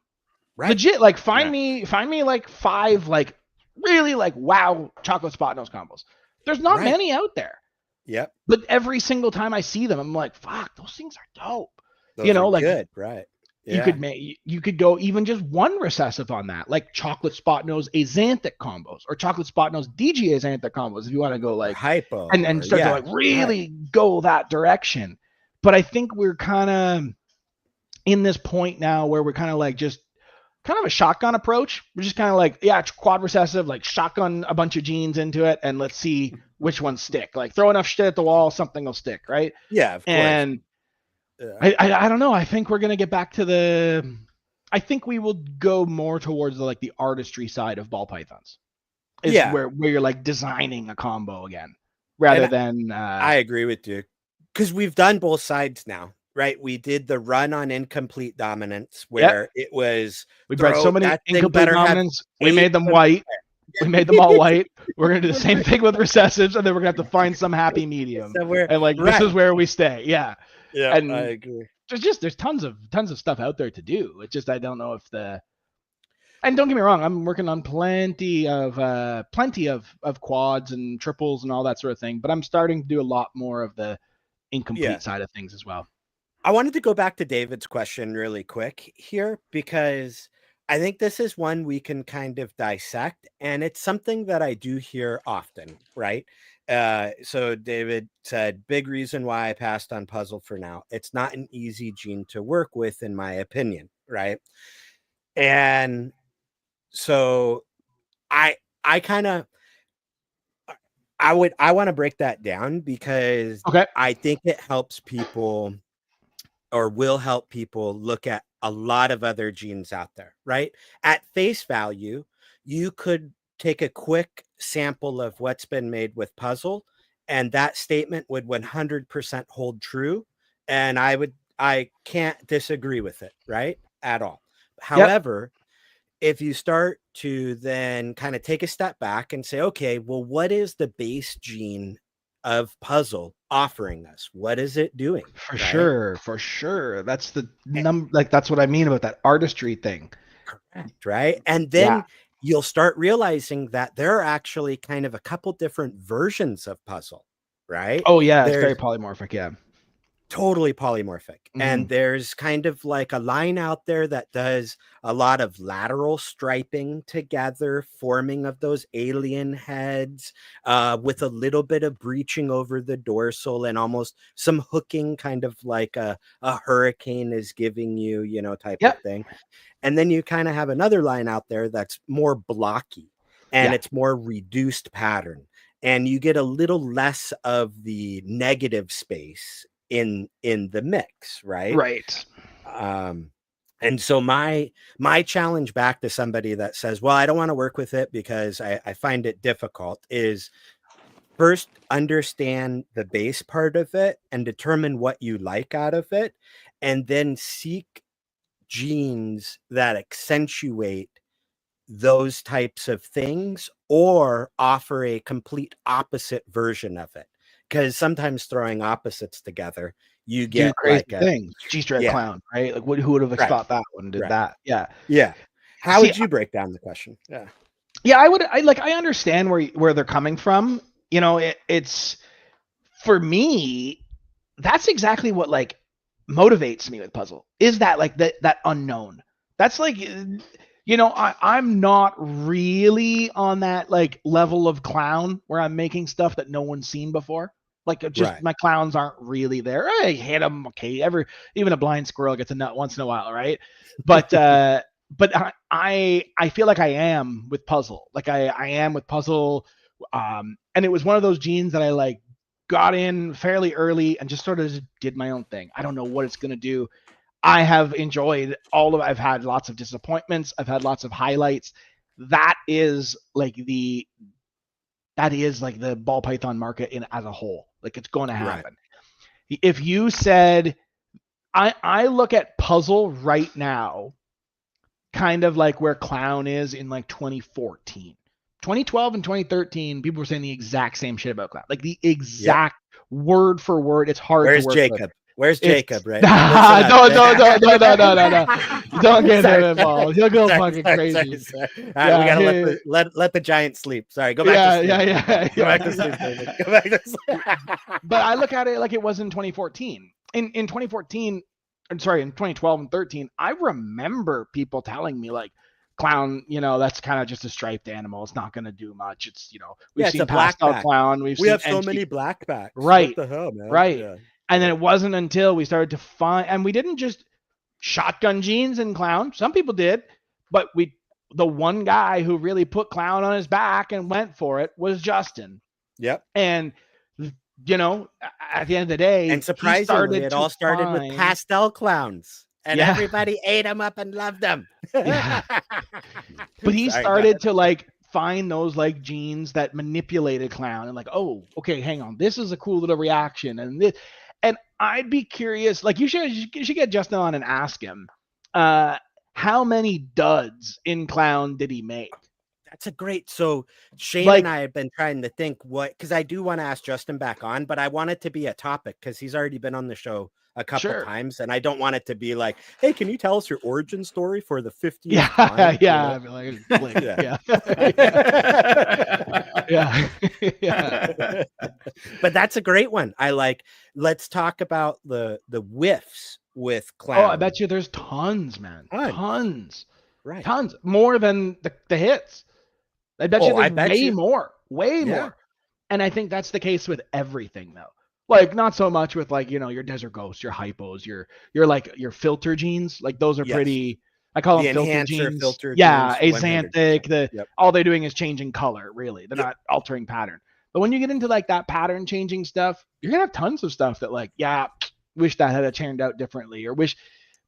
Right. Legit, like find me like 5 like really like wow chocolate spot nose combos. There's not many out there. Yep. But every single time I see them, I'm like, fuck, those things are dope. Those are like good, right? Yeah. You could go even just one recessive on that, like chocolate spot nose axanthic combos or chocolate spot nose DG axanthic combos if you want to go like hypo and start to like really go that direction. But I think we're kind of in this point now where we're kind of like just kind of a shotgun approach. We're just kind of like, quad recessive, like shotgun a bunch of genes into it and let's see which ones stick. Like throw enough shit at the wall, something will stick, right? Yeah, of course. And I don't know. I think we're gonna get back to I think we will go more towards the artistry side of ball pythons. Where you're like designing a combo again, rather than. I agree with you because we've done both sides now, right? We did the run on incomplete dominance where it was we bred so many incomplete dominance. We made them white. We made them all white. We're gonna do the same thing with recessives, and then we're gonna have to find some happy medium. This is where we stay. Yeah. Yeah, and I agree. There's tons of stuff out there to do. It's just I don't know if and don't get me wrong, I'm working on plenty of quads and triples and all that sort of thing, but I'm starting to do a lot more of the incomplete side of things as well. I wanted to go back to David's question really quick here because I think this is one we can kind of dissect, and it's something that I do hear often, right? So David said, big reason why I passed on puzzle for now. It's not an easy gene to work with, in my opinion, right? And so I want to break that down because I think it helps people or will help people look at a lot of other genes out there, right? At face value, you could take a quick sample of what's been made with puzzle, and that statement would 100% hold true. And I can't disagree with it, right? At all. However, if you start to then kind of take a step back and say, okay, well, what is the base gene of puzzle offering us? What is it doing? For sure. That's the like, that's what I mean about that artistry thing. Correct, right? And then you'll start realizing that there are actually kind of a couple different versions of puzzle, right? Oh yeah, it's very polymorphic. Yeah. Totally polymorphic. And there's kind of like a line out there that does a lot of lateral striping together, forming of those alien heads, with a little bit of breaching over the dorsal and almost some hooking, kind of like a hurricane is giving you, you know, type of thing. And then you kind of have another line out there that's more blocky, and it's more reduced pattern, and you get a little less of the negative space in the mix, right? And so my challenge back to somebody that says, well, I don't want to work with it because I find it difficult, is first understand the base part of it and determine what you like out of it, and then seek genes that accentuate those types of things or offer a complete opposite version of it. Because sometimes throwing opposites together, you get crazy like things. G-stripe clown, right? Like, who would have thought that one did that? Yeah. How would you break down the question? I understand where they're coming from. You know, it's for me, that's exactly what like motivates me with puzzle, is that like that unknown. That's like, you know, I'm not really on that like level of clown where I'm making stuff that no one's seen before. Like, just my clowns aren't really there. I hit them, okay. Even a blind squirrel gets a nut once in a while, right? But I feel like I am with puzzle. Like I am with puzzle. And it was one of those genes that I like got in fairly early and just sort of did my own thing. I don't know what it's gonna do. I have enjoyed I've had lots of disappointments. I've had lots of highlights. That is like the ball python market as a whole. Like, it's going to happen. If you said, I look at puzzle right now, kind of like where clown is in like 2014, 2012 and 2013, people were saying the exact same shit about clown. Like the exact word for word. It's hard to work Jacob? with. Where's Jacob? Right? No. Don't get him involved. He'll go fucking crazy. Sorry. We gotta let the giant sleep. Sorry, go back to sleep. Go back to sleep, David. Go back to sleep. But I look at it like it was in 2014. In 2014, in 2012 and 13, I remember people telling me like, clown, you know, that's kind of just a striped animal. It's not going to do much. It's, you know, we've seen pastel clown. We have so many blackbacks. Right. What the hell, man? Right. Yeah. And then it wasn't until we started to find, and we didn't just shotgun genes in clown. Some people did, but the one guy who really put clown on his back and went for it was Justin. Yep. And, you know, at the end of the day, and surprisingly, it all started with pastel clowns, and everybody ate them up and loved them. But he started to like find those like genes that manipulated clown and like, oh, okay, hang on, this is a cool little reaction, and this. And I'd be curious, like you should get Justin on and ask him, how many duds in clown did he make? That's a great. So Shane and I have been trying to think because I do want to ask Justin back on, but I want it to be a topic because he's already been on the show a couple times, and I don't want it to be like, hey, can you tell us your origin story for the 50th time? Yeah. But that's a great one. I like. Let's talk about the whiffs with clown. Oh, I bet you there's tons, man. Tons. Right. Tons. More than the hits. I bet you there's way more. And I think that's the case with everything, though. Like, not so much with like, you know, your desert ghosts, your hypos, your like your filter genes. Like, those are pretty. I call them filter genes. Axanthic. All they're doing is changing color. Really, they're not altering pattern. But when you get into like that pattern changing stuff, you're gonna have tons of stuff that like, wish that had turned out differently, or wish.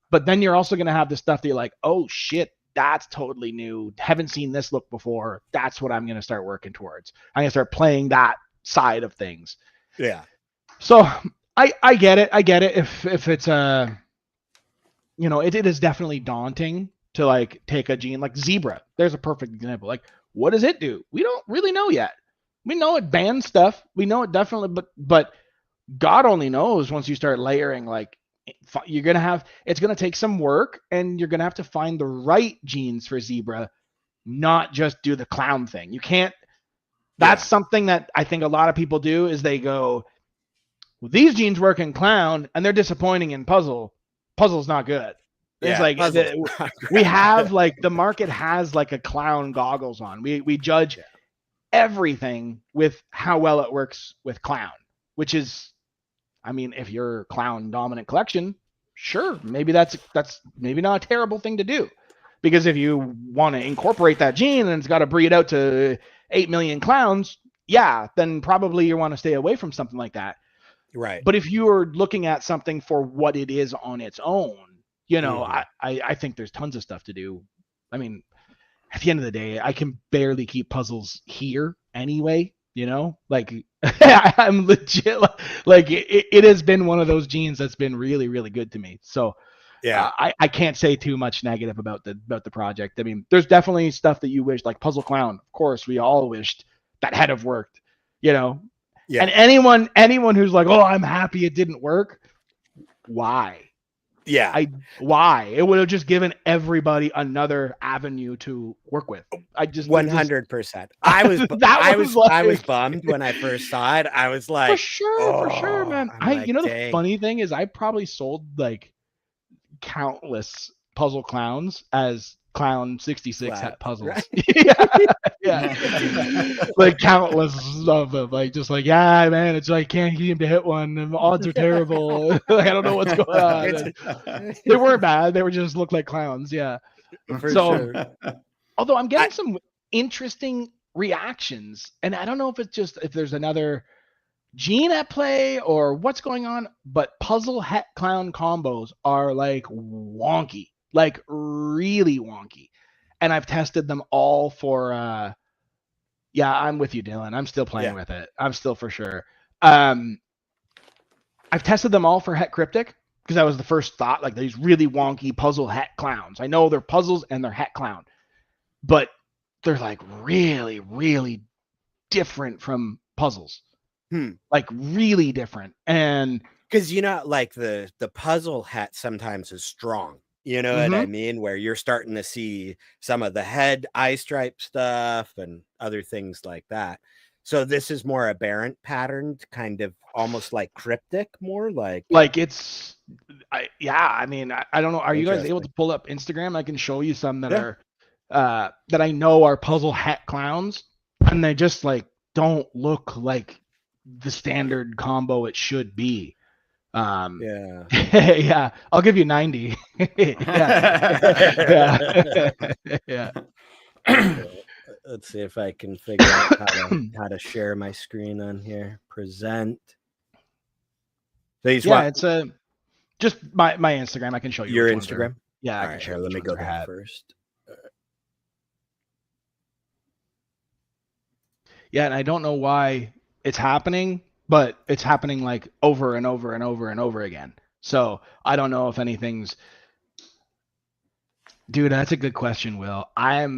But then you're also going to have the stuff that you're like, oh shit, that's totally new. Haven't seen this look before. That's what I'm going to start working towards. I'm going to start playing that side of things. Yeah. So I get it. I get it. If it's you know, it is definitely daunting to like take a gene like zebra. There's a perfect example. Like, what does it do? We don't really know yet. We know it bans stuff. We know it definitely, but God only knows once you start layering, like you're going to have, it's going to take some work, and you're going to have to find the right genes for zebra, not just do the clown thing. You can't, that's something that I think a lot of people do is they go, well, these genes work in clown and they're disappointing in puzzle. Puzzle's not good. It's like we have like the market has like a clown goggles on. We judge everything with how well it works with clown, which is, I mean, if you're clown dominant collection, sure, maybe that's maybe not a terrible thing to do, because if you want to incorporate that gene and it's got to breed out to 8 million clowns, yeah, then probably you want to stay away from something like that. Right. But if you are looking at something for what it is on its own, you know, I think there's tons of stuff to do. I mean, at the end of the day, I can barely keep puzzles here anyway, you know, like I'm legit, like it has been one of those genes that's been really, really good to me. So yeah, I can't say too much negative about the project. I mean, there's definitely stuff that you wish, like Puzzle Clown. Of course, we all wished that had have worked, you know. Yeah. And anyone who's like, oh, I'm happy it didn't work, why? Yeah. Why? It would have just given everybody another avenue to work with. I just 100%. I was bummed when I first saw it. I was like, for sure, man. You know, the funny thing is I probably sold like countless puzzle clowns as Clown 66 hat puzzles. Right? yeah. Like countless of them. Like just like, yeah, man, it's like can't get him to hit one. The odds are terrible. Like, I don't know what's going on. They weren't bad. They were just looked like clowns. Yeah. For sure. Although I'm getting some interesting reactions, and I don't know if it's just if there's another gene at play or what's going on, but puzzle het clown combos are like wonky. Like really wonky. And I've tested them all for I'm with you, Dylan. I'm still playing with it. I'm still for sure. I've tested them all for het cryptic because that was the first thought, like these really wonky puzzle het clowns. I know they're puzzles and they're het clown, but they're like really, really different from puzzles. Like really different. And because you know, like the puzzle het sometimes is strong. You know what I mean? Where you're starting to see some of the head eye stripe stuff and other things like that. So this is more aberrant patterned, kind of almost like cryptic, more like it's. I mean, I don't know. Are you guys able to pull up Instagram? I can show you some that are that I know are puzzle het clowns, and they just like don't look like the standard combo it should be. Yeah, I'll give you 90. yeah. Let's see if I can figure out how to share my screen on here. Present. It's just my Instagram. I can show you your Instagram. Yeah, I can share. Let me go there first. Yeah, and I don't know why it's happening. But it's happening like over and over and over and over again. So I don't know if anything's. Dude, that's a good question, Will. I've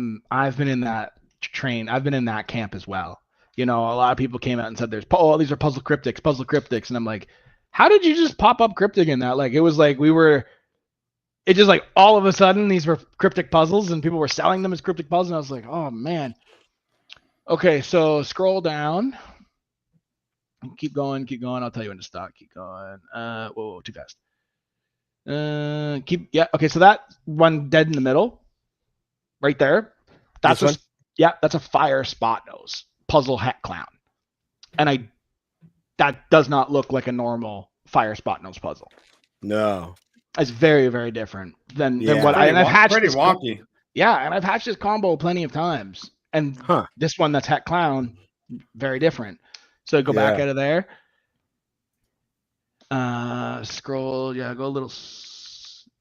been in that train. I've been in that camp as well. You know, a lot of people came out and said, these are puzzle cryptics. And I'm like, how did you just pop up cryptic in that? Like, it was like it just like all of a sudden these were cryptic puzzles and people were selling them as cryptic puzzles. And I was like, oh man. Okay, so scroll down. Keep going. I'll tell you when to stop. Keep going. Whoa, too fast. Okay, so that one dead in the middle, right there. That's that's a fire spot nose puzzle het clown, and that does not look like a normal fire spot nose puzzle. No, it's very, very different than what I've hatched. Pretty wonky. And I've hatched this combo plenty of times, and this one that's het clown, very different. So go back out of there. Scroll. Yeah, go a little.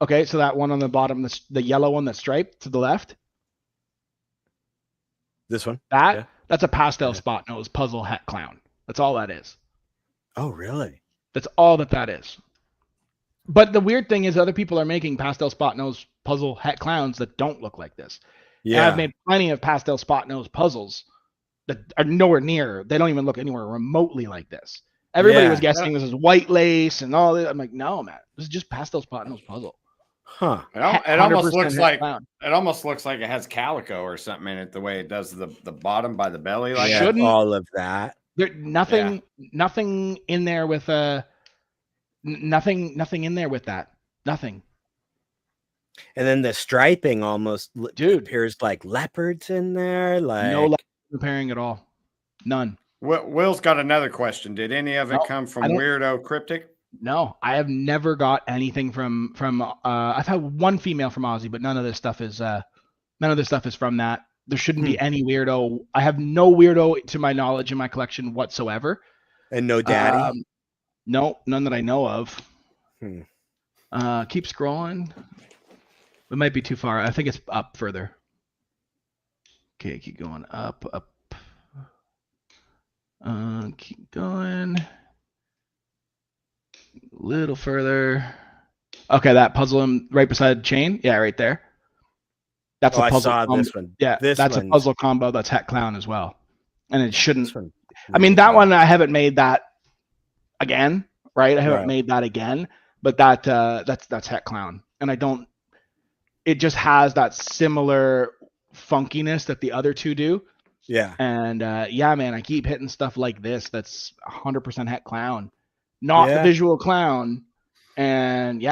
Okay, so that one on the bottom, the yellow one that's striped to the left. This one? That's a pastel spot nose puzzle het clown. That's all that is. Oh, really? That's all that is. But the weird thing is other people are making pastel spot nose puzzle het clowns that don't look like this. Yeah. And I've made plenty of pastel spot nose puzzles that are nowhere near. They don't even look anywhere remotely like this. Everybody was guessing this is white lace and all that. I'm like, no, man. This is just pastel spot nose puzzle. Huh. It almost looks like it has calico or something in it, the way it does the bottom by the belly. Like all of that. There nothing in there with nothing in there with that. Nothing. And then the striping almost appears like leopards in there. Like no pairing at all. None. Will's got another question. Did any of it come from Weirdo Cryptic? No, I have never got anything from I've had one female from Aussie, but none of this stuff is from that. There shouldn't be any weirdo. I have no weirdo to my knowledge in my collection whatsoever. And no daddy? No, none that I know of. Keep scrolling. It might be too far. I think it's up further. Okay, keep going up. Keep going. A little further. Okay, that puzzle right beside chain. Yeah, right there. That's a puzzle. I saw this one. Yeah, that's a puzzle combo. That's het clown as well, and it shouldn't. I mean, that one I haven't made that again, right? I haven't made that again, but that's het clown, and I don't. It just has that similar funkiness that the other two do. Yeah. And man, I keep hitting stuff like this. That's 100% het clown, not the visual clown. And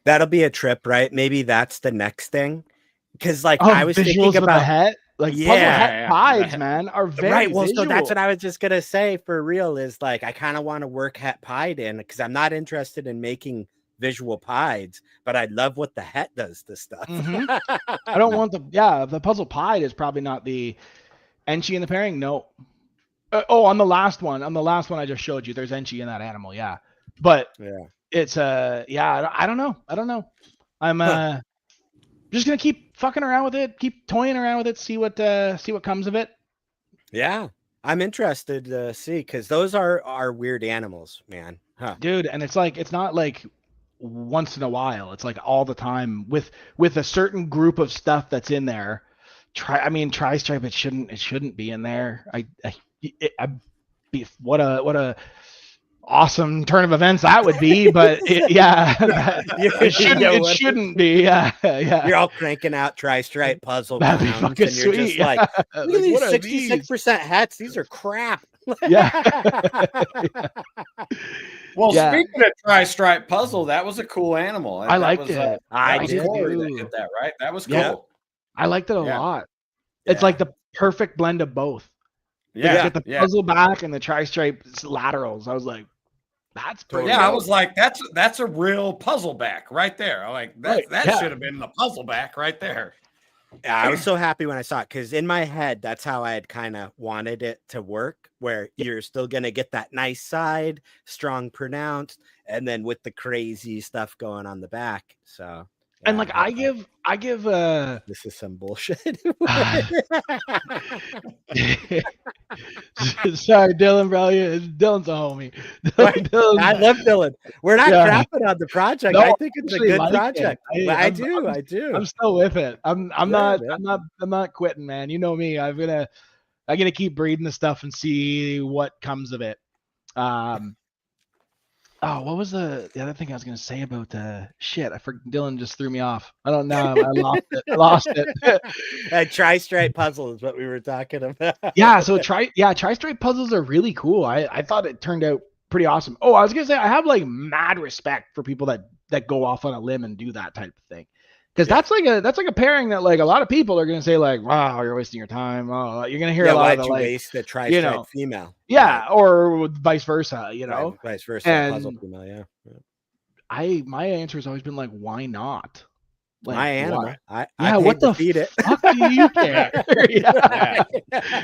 that'll be a trip, right? Maybe that's the next thing. Because I was thinking about het, puzzle het pieds, man, are very Well, visual. so that's what I was just gonna say for real is I kind of want to work het pied in because I'm not interested in making visual pieds, but I love what the het does to stuff. I don't want the puzzle pied is probably not the Enchi in the pairing. No. On the last one I just showed you, there's Enchi in that animal. Yeah. But it's I don't know. I'm just gonna keep fucking around with it, keep toying around with it, see what comes of it. Yeah, I'm interested to see because those are weird animals, man. Dude, and it's not like once in a while. It's like all the time with a certain group of stuff that's in there. Tri-stripe. It shouldn't be in there. What a awesome turn of events that would be, but it shouldn't be. Yeah. You're all cranking out tri-stripe puzzle That'd be fucking and you're sweet. just look at these 66% hats. These are crap. Well, speaking of tri-stripe puzzle, that was a cool animal. I liked it. I did. That right? That was cool. Yeah. I liked it a lot. It's like the perfect blend of both. Yeah. Get the puzzle back and the tri-stripe laterals. I was like, that's pretty. Yeah, I was like, that's a real puzzle back right there. That should have been the puzzle back right there. Yeah, I was so happy when I saw it because in my head, that's how I had kind of wanted it to work, where you're still going to get that nice side, strong, pronounced, and then with the crazy stuff going on the back. So, and I give this is some bullshit. Sorry, Dylan, bro. Dylan's a homie. I love Dylan. We're not crapping on the project. No, I think it's a good project. I do. I'm still with it. I'm not quitting, man. You know me. I'm gonna keep breeding the stuff and see what comes of it. What was the other thing I was gonna say about shit? Dylan just threw me off. I don't know. I lost it. Tri-stripe puzzle is what we were talking about. So tri-stripe puzzles are really cool. I thought it turned out pretty awesome. Oh, I was gonna say I have mad respect for people that go off on a limb and do that type of thing. Because that's like a pairing that a lot of people are gonna say wow, you're wasting your time. Oh, you're gonna hear a lot of waste the tri-stripe female. Yeah, or vice versa, Vice versa, puzzle female, yeah. My answer has always been why not? My animal. Why? I what the feed it. fuck do you care?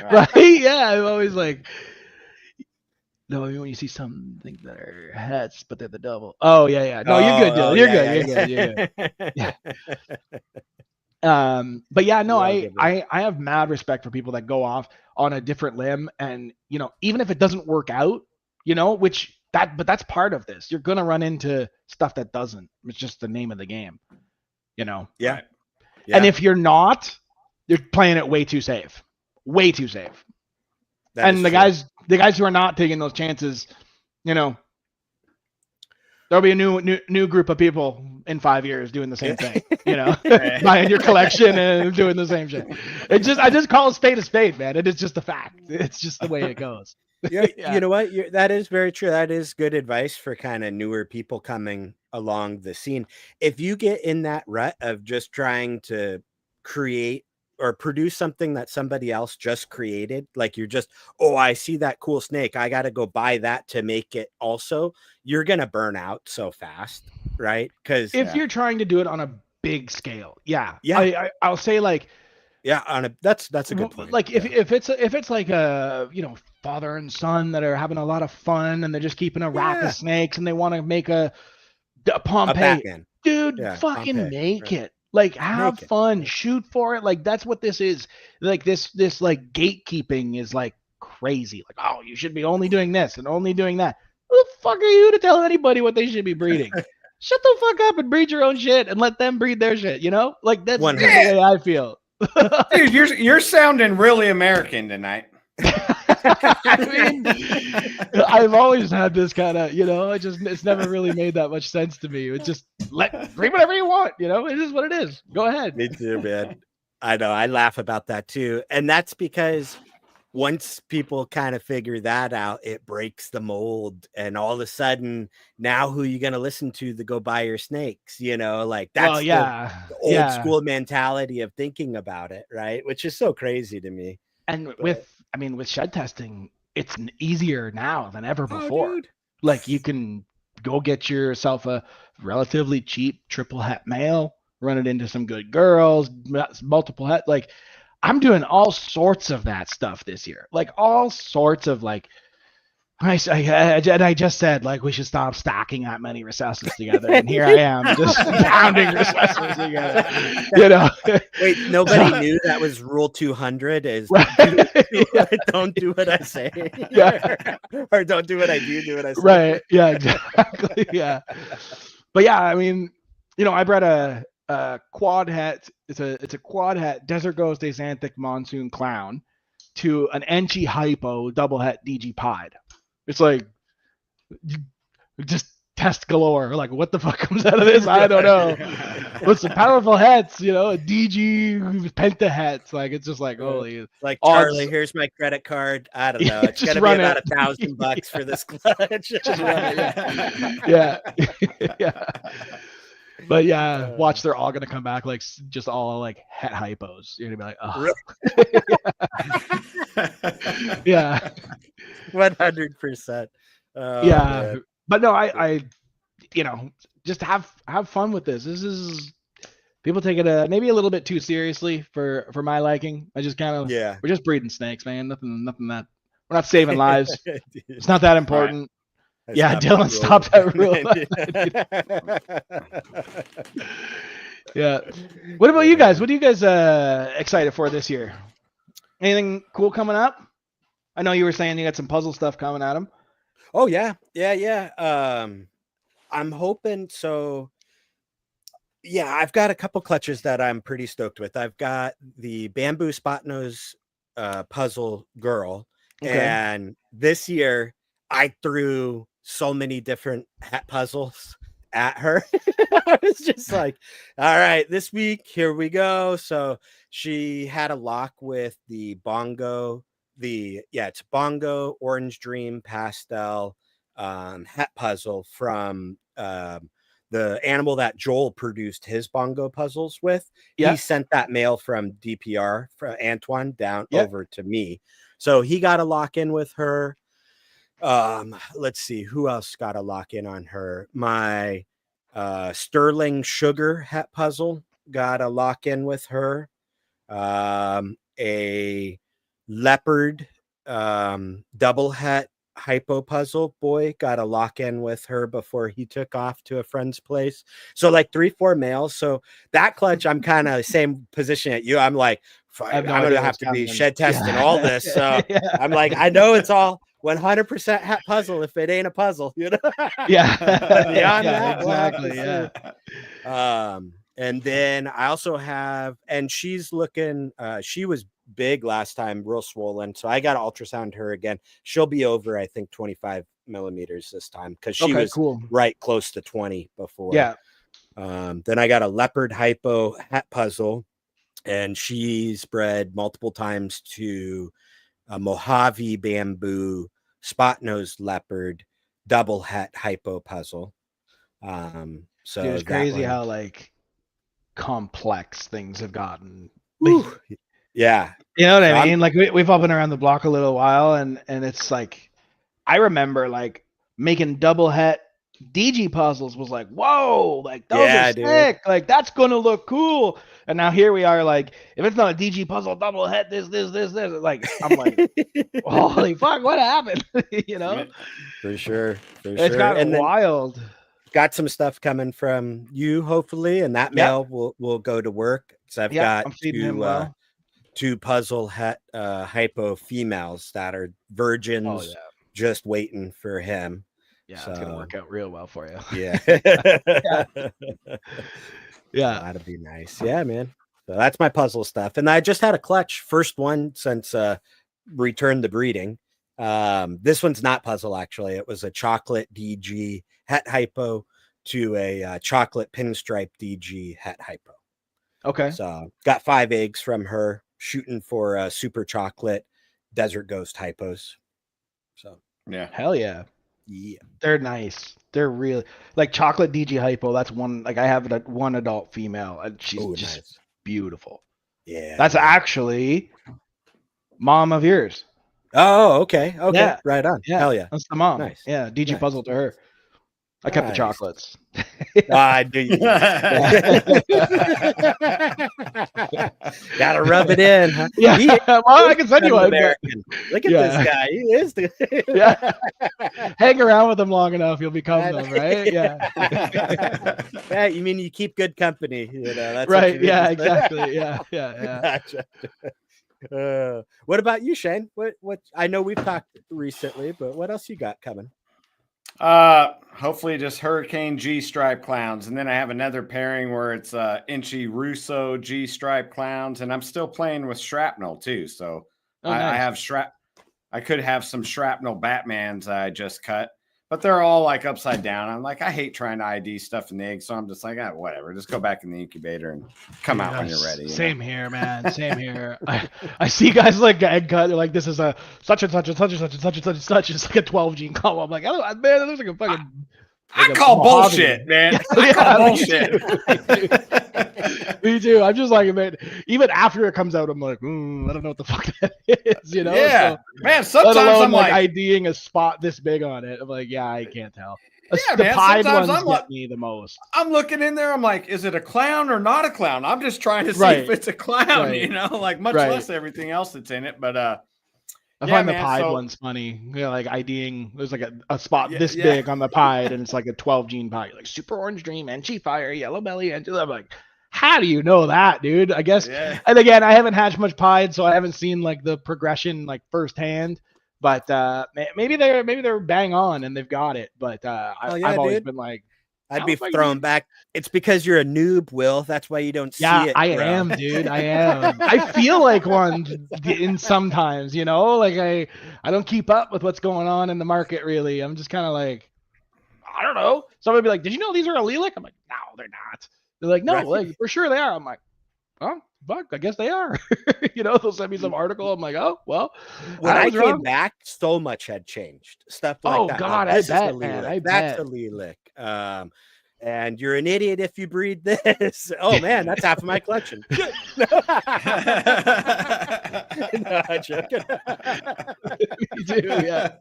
Right? Yeah, I'm always No, when you see some things that are hats, but they're the double. Oh yeah. No, you're good, Oh, Dylan. You're yeah, good. yeah, You're good. yeah. Yeah. But yeah, no, Real good one. I have mad respect for people that go off on a different limb, and even if it doesn't work out, but that's part of this. You're gonna run into stuff that doesn't. It's just the name of the game. Yeah. Right. And if you're not, you're playing it way too safe. Way too safe. That And is the true. guys who are not taking those chances, there'll be a new group of people in 5 years doing the same thing, buying your collection and doing the same shit. I just call a spade, man. It is just a fact. It's just the way it goes. Yeah, you know what? That is very true. That is good advice for kind of newer people coming along the scene. If you get in that rut of just trying to create or produce something that somebody else just created, like you're just, oh, I see that cool snake, I got to go buy that to make it also, you're going to burn out so fast, right? Because if you're trying to do it on a big scale, yeah, I'll say like, yeah, that's a good point. Like if it's like a father and son that are having a lot of fun and they're just keeping a rack of snakes and they want to make a Pompeii, dude, fucking Pompeii. Make it. Like have fun, shoot for it. Like that's what this is. Like this like gatekeeping is like crazy. Like, oh, you should be only doing this and only doing that. Who the fuck are you to tell anybody what they should be breeding? Shut the fuck up and breed your own shit and let them breed their shit. Like that's the way I feel. Dude, you're sounding really American tonight. I mean, I've always had this kind of, it's never really made that much sense to me. It's just breed whatever you want, it is what it is. Go ahead. Me too, man. I know. I laugh about that too. And that's because once people kind of figure that out, it breaks the mold. And all of a sudden, now who are you going to listen to go buy your snakes? Like that's the old school mentality of thinking about it, right? Which is so crazy to me. And with shed testing, it's easier now than ever before. Like you can go get yourself a relatively cheap triple het male, run it into some good girls, multiple het. Like I'm doing all sorts of that stuff this year. Like all sorts of like, I just said like we should stop stacking that many recessives together, and here I am just pounding recessives together. Wait, nobody knew that was Rule 200 is don't do what I say, or don't do what I do what I say. Right? Yeah, exactly. Yeah, but yeah, I mean, I bred a quad het. It's a quad het Desert Ghost Axanthic Monsoon Clown to an Enchi Hypo double het DG Pied. It's like just test galore. Like what the fuck comes out of this? I don't know. With some powerful hats, a DG penta hats. Like it's just like holy. Like Charlie, here's my credit card. I don't know. It's gonna be about $1,000 for this clutch. Just run it. Yeah. But yeah, watch, they're all gonna come back like just all like het hypos. You're gonna be like, oh. Yeah. 100%. Yeah, man. But no, I just have fun with this. This is people take it maybe a little bit too seriously for my liking. I just kind of we're just breeding snakes, man. Nothing that we're not saving lives. It's not that important. Right. Yeah, Dylan, stop that rule. Yeah. What about you guys? What are you guys excited for this year? Anything cool coming up? I know you were saying you got some puzzle stuff coming at them. Oh yeah. I'm hoping so. Yeah, I've got a couple clutches that I'm pretty stoked with. I've got the bamboo spot nose puzzle girl, and this year I threw so many different hat puzzles at her. I was just like, all right, this week, here we go. So she had a lock with the bongo, it's bongo, orange dream, pastel hat puzzle from the animal that Joel produced his bongo puzzles with. He sent that mail from DPR for Antoine down over to me. So he got a lock in with her. Let's see who else got a lock in on her. My Sterling Sugar hat puzzle got a lock in with her. A leopard double het hypo puzzle boy got a lock in with her before he took off to a friend's place. So like 3-4 males. So that clutch, I'm kind of same position at you. I'm like, I'm gonna have to be shed testing all this. So I'm like, I know it's all 100% hat puzzle if it ain't a puzzle, you know. But beyond that, exactly. And then I also have, and she's looking, she was big last time, real swollen. So I got to ultrasound her again. She'll be over, I think, 25 millimeters this time because she was right close to 20 before. Then I got a leopard hypo hat puzzle, and she's bred multiple times to a Mojave bamboo spot-nosed leopard double hat hypo puzzle. So dude, it's crazy how like complex things have gotten. Yeah, you know what I mean? Like we've all been around the block a little while, and it's like I remember like making double het DG puzzles was like, whoa, like those are sick, like that's gonna look cool. And now here we are, like if it's not a DG puzzle, double het this, like I'm like, holy fuck, what happened? You know, for sure. It's got wild. Got some stuff coming from you, hopefully, and that male will go to work. So I've got two puzzle hypo females that are virgins, just waiting for him. Yeah, so, it's gonna work out real well for you. Yeah. That'd be nice. Yeah, man. So that's my puzzle stuff. And I just had a clutch, first one since returned the breeding. This one's not puzzle, actually. It was a chocolate DG het hypo to a chocolate pinstripe DG het hypo. Okay. So got 5 eggs from her, shooting for super chocolate desert ghost hypos. So yeah, hell yeah. Yeah, they're nice. They're really like chocolate DG hypo. That's one. Like I have one adult female, and she's just beautiful. Yeah, that's actually mom of yours. Oh, okay, right on. Yeah, hell yeah, that's the mom. Nice. Yeah, DG puzzle to her. I kept the chocolates. I do. Gotta rub it in. Huh? Yeah. Well, I can send you one. American. Look at this guy. He is Hang around with him long enough, you'll become them, right? Yeah. Yeah. You mean you keep good company? You know, that's right. Yeah. Exactly. Yeah. Gotcha. What about you, Shane? What? I know we've talked recently, but what else you got coming? Hopefully just Hurricane G-stripe clowns, and then I have another pairing where it's Inchy Russo G-stripe clowns, and I'm still playing with shrapnel too. So I have I could have some shrapnel Batmans I just cut, but they're all like upside down. I'm like, I hate trying to ID stuff in the egg, so I'm just like, whatever. Just go back in the incubator and come out when you're ready. Same here, man. Same here. I see guys like egg cut. They're like, this is a such and such and such and such and such and such and such. It's like a 12 gene column. I'm like, oh man, that looks like a fucking. I call bullshit, man. I call bullshit. Me too. I'm just like, man, even after it comes out, I'm like, I don't know what the fuck that is, you know? Yeah, so, man, sometimes I'm like IDing a spot this big on it. I'm like, yeah, I can't tell. Yeah, the man, pied sometimes ones I'm get like, me the most. I'm looking in there, I'm like, is it a clown or not a clown? I'm just trying to see if it's a clown, you know, like much less everything else that's in it. But I find the pied ones funny. You know, like IDing, there's like a spot this big on the pied, and it's like a 12 gene pie, like super orange dream, and Chief Fire, yellow belly, and I'm like, how do you know that, dude? I guess. Yeah. And again, I haven't hatched much pied, so I haven't seen like the progression like firsthand. But maybe they're bang on and they've got it. But I've always been like, I'd be thrown back. It's because you're a noob, Will. That's why you don't see it. Yeah, I am, dude. I am. I feel like one in sometimes, you know, like I don't keep up with what's going on in the market really. I'm just kind of like, I don't know. Somebody be like, did you know these are allelic? I'm like, no, they're not. They're like, no, like for sure they are. I'm like, oh, fuck, I guess they are. You know, they'll send me some article. I'm like, oh, well. When I came back, so much had changed. Stuff like that. Oh, God, I bet, man. I bet. That's allelic. And you're an idiot if you breed this. Oh, man, that's half of my collection. No, I'm joking. Me too, yeah.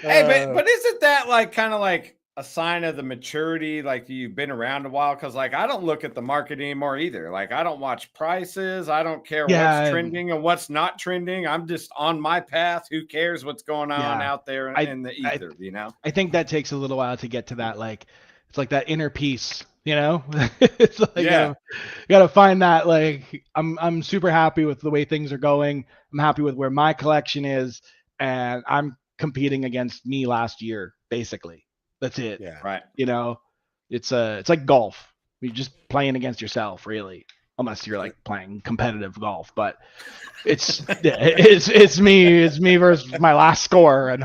Hey, but isn't that like kind of like a sign of the maturity, like you've been around a while? Because like I don't look at the market anymore either. Like I don't watch prices. I don't care what's trending and what's not trending. I'm just on my path. Who cares what's going on out there in the ether? I think that takes a little while to get to that. Like it's like that inner peace. It's like you gotta find that. Like I'm super happy with the way things are going. I'm happy with where my collection is, and I'm competing against me last year, basically. That's it. Yeah. Right. It's like golf. You're just playing against yourself, really, unless you're like playing competitive golf. But it's me versus my last score, and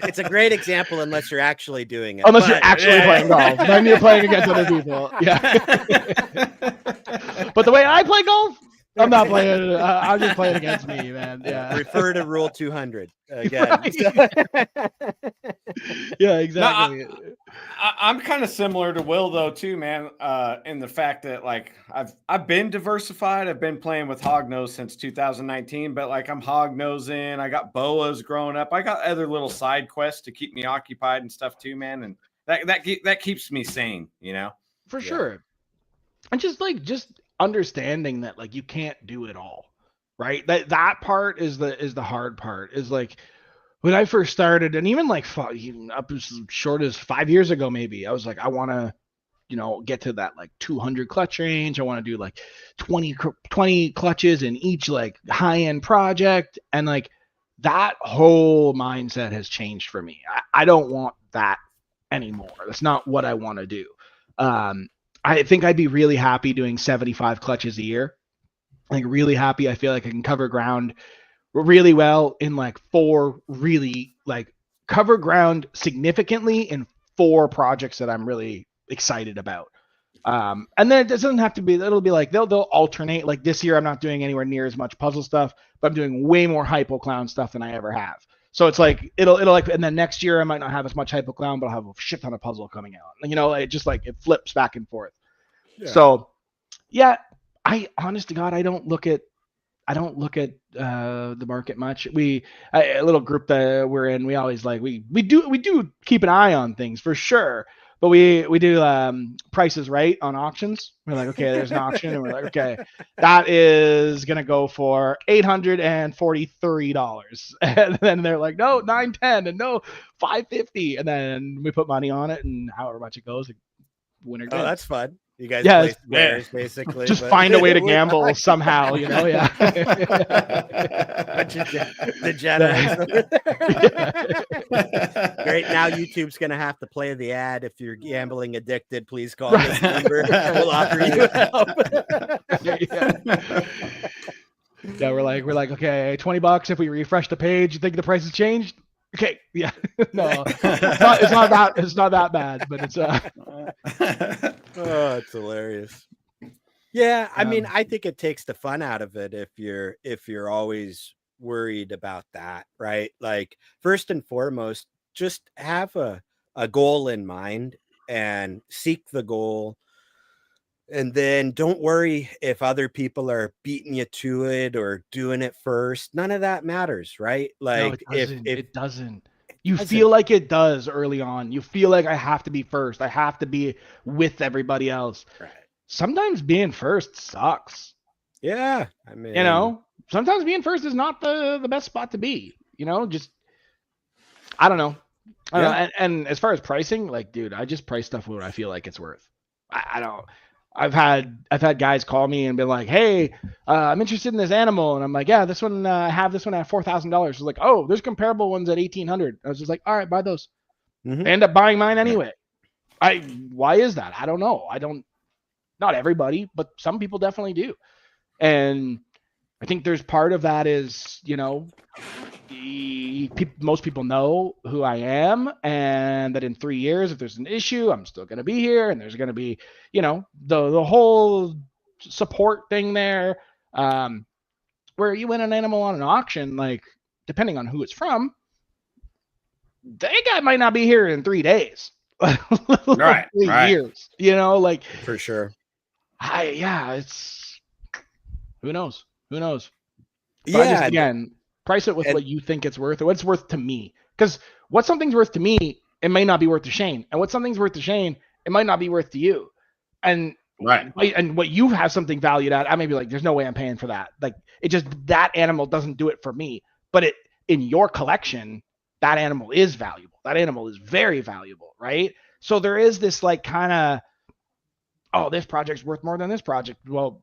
it's a great example unless you're actually doing it. Unless you're actually playing golf, then you're playing against other people. Yeah. But the way I play golf, I'm not playing. I'm just playing against me, man. Yeah. Refer to Rule 200 again. Yeah, exactly. No, I'm kind of similar to Will though too, man. In the fact that like I've been diversified. I've been playing with hognose since 2019, but like I'm hognosing. I got boas growing up. I got other little side quests to keep me occupied and stuff too, man. And that keeps me sane, For sure. And just understanding that like you can't do it all, right? That part is the hard part. Is like when I first started, and even like up as short as 5 years ago, maybe I was like, I want to, get to that like 200 clutch range. I want to do like 20 clutches in each like high end project, and like that whole mindset has changed for me. I don't want that anymore. That's not what I want to do. I think I'd be really happy doing 75 clutches a year. Like really happy. I feel like I can cover ground really well in like 4 really like cover ground significantly in 4 projects that I'm really excited about. And then it doesn't have to be, it'll be like, they'll alternate. Like this year, I'm not doing anywhere near as much puzzle stuff, but I'm doing way more hypo clown stuff than I ever have. So it's like, it'll like, and then next year I might not have as much hypo clown, but I'll have a shit ton of puzzle coming out. It just like, it flips back and forth. Yeah. So yeah, I honest to God, I don't look at the market much. A little group that we're in, we always like, we do keep an eye on things for sure. But we do prices right on auctions. We're like, okay, there's an auction, and we're like, okay, that is gonna go for $843, and then they're like, no, $910, and no, $550, and then we put money on it, and however much it goes, winner gets. Oh, that's fun. You guys play squares, basically. Just find a way to gamble somehow, yeah. Degenerates. Great. Now YouTube's going to have to play the ad. If you're gambling addicted, please call this number. We'll offer you help. Yeah, we're like, okay, $20 if we refresh the page. You think the price has changed? Okay, yeah, no, it's not that bad, but it's oh, it's hilarious. Yeah, I mean, I think it takes the fun out of it if you're always worried about that, right? Like first and foremost, just have a goal in mind and seek the goal. And then don't worry if other people are beating you to it or doing it first. None of that matters, right? Like no, it doesn't. You feel like it does early on. You feel like I have to be first. I have to be with everybody else. Right. Sometimes being first sucks. Yeah. I mean, sometimes being first is not the best spot to be. Just I don't know. And as far as pricing, like, dude, I just price stuff what I feel like it's worth. I don't. I've had guys call me and been like, "Hey, I'm interested in this animal," and I'm like, "Yeah, this one I have this one at $4,000." It's like, "Oh, there's comparable ones at $1,800." I was just like, "All right, buy those." Mm-hmm. They end up buying mine anyway. Why is that? I don't know. Not everybody, but some people definitely do, and I think there's part of that is most people know who I am, and that in 3 years, if there's an issue, I'm still going to be here, and there's going to be, the whole support thing there. Where you win an animal on an auction, like depending on who it's from, that guy might not be here in 3 days, right? 3 years, like for sure. It's who knows. But yeah. again, price it with what you think it's worth or what it's worth to me. Because what something's worth to me, it may not be worth to Shane. And what something's worth to Shane, it might not be worth to you. And and what you have something valued at, I may be like, there's no way I'm paying for that. Like, it just, that animal doesn't do it for me. But it, in your collection, that animal is valuable. That animal is very valuable, right? So there is this like kind of, oh, this project's worth more than this project. Well,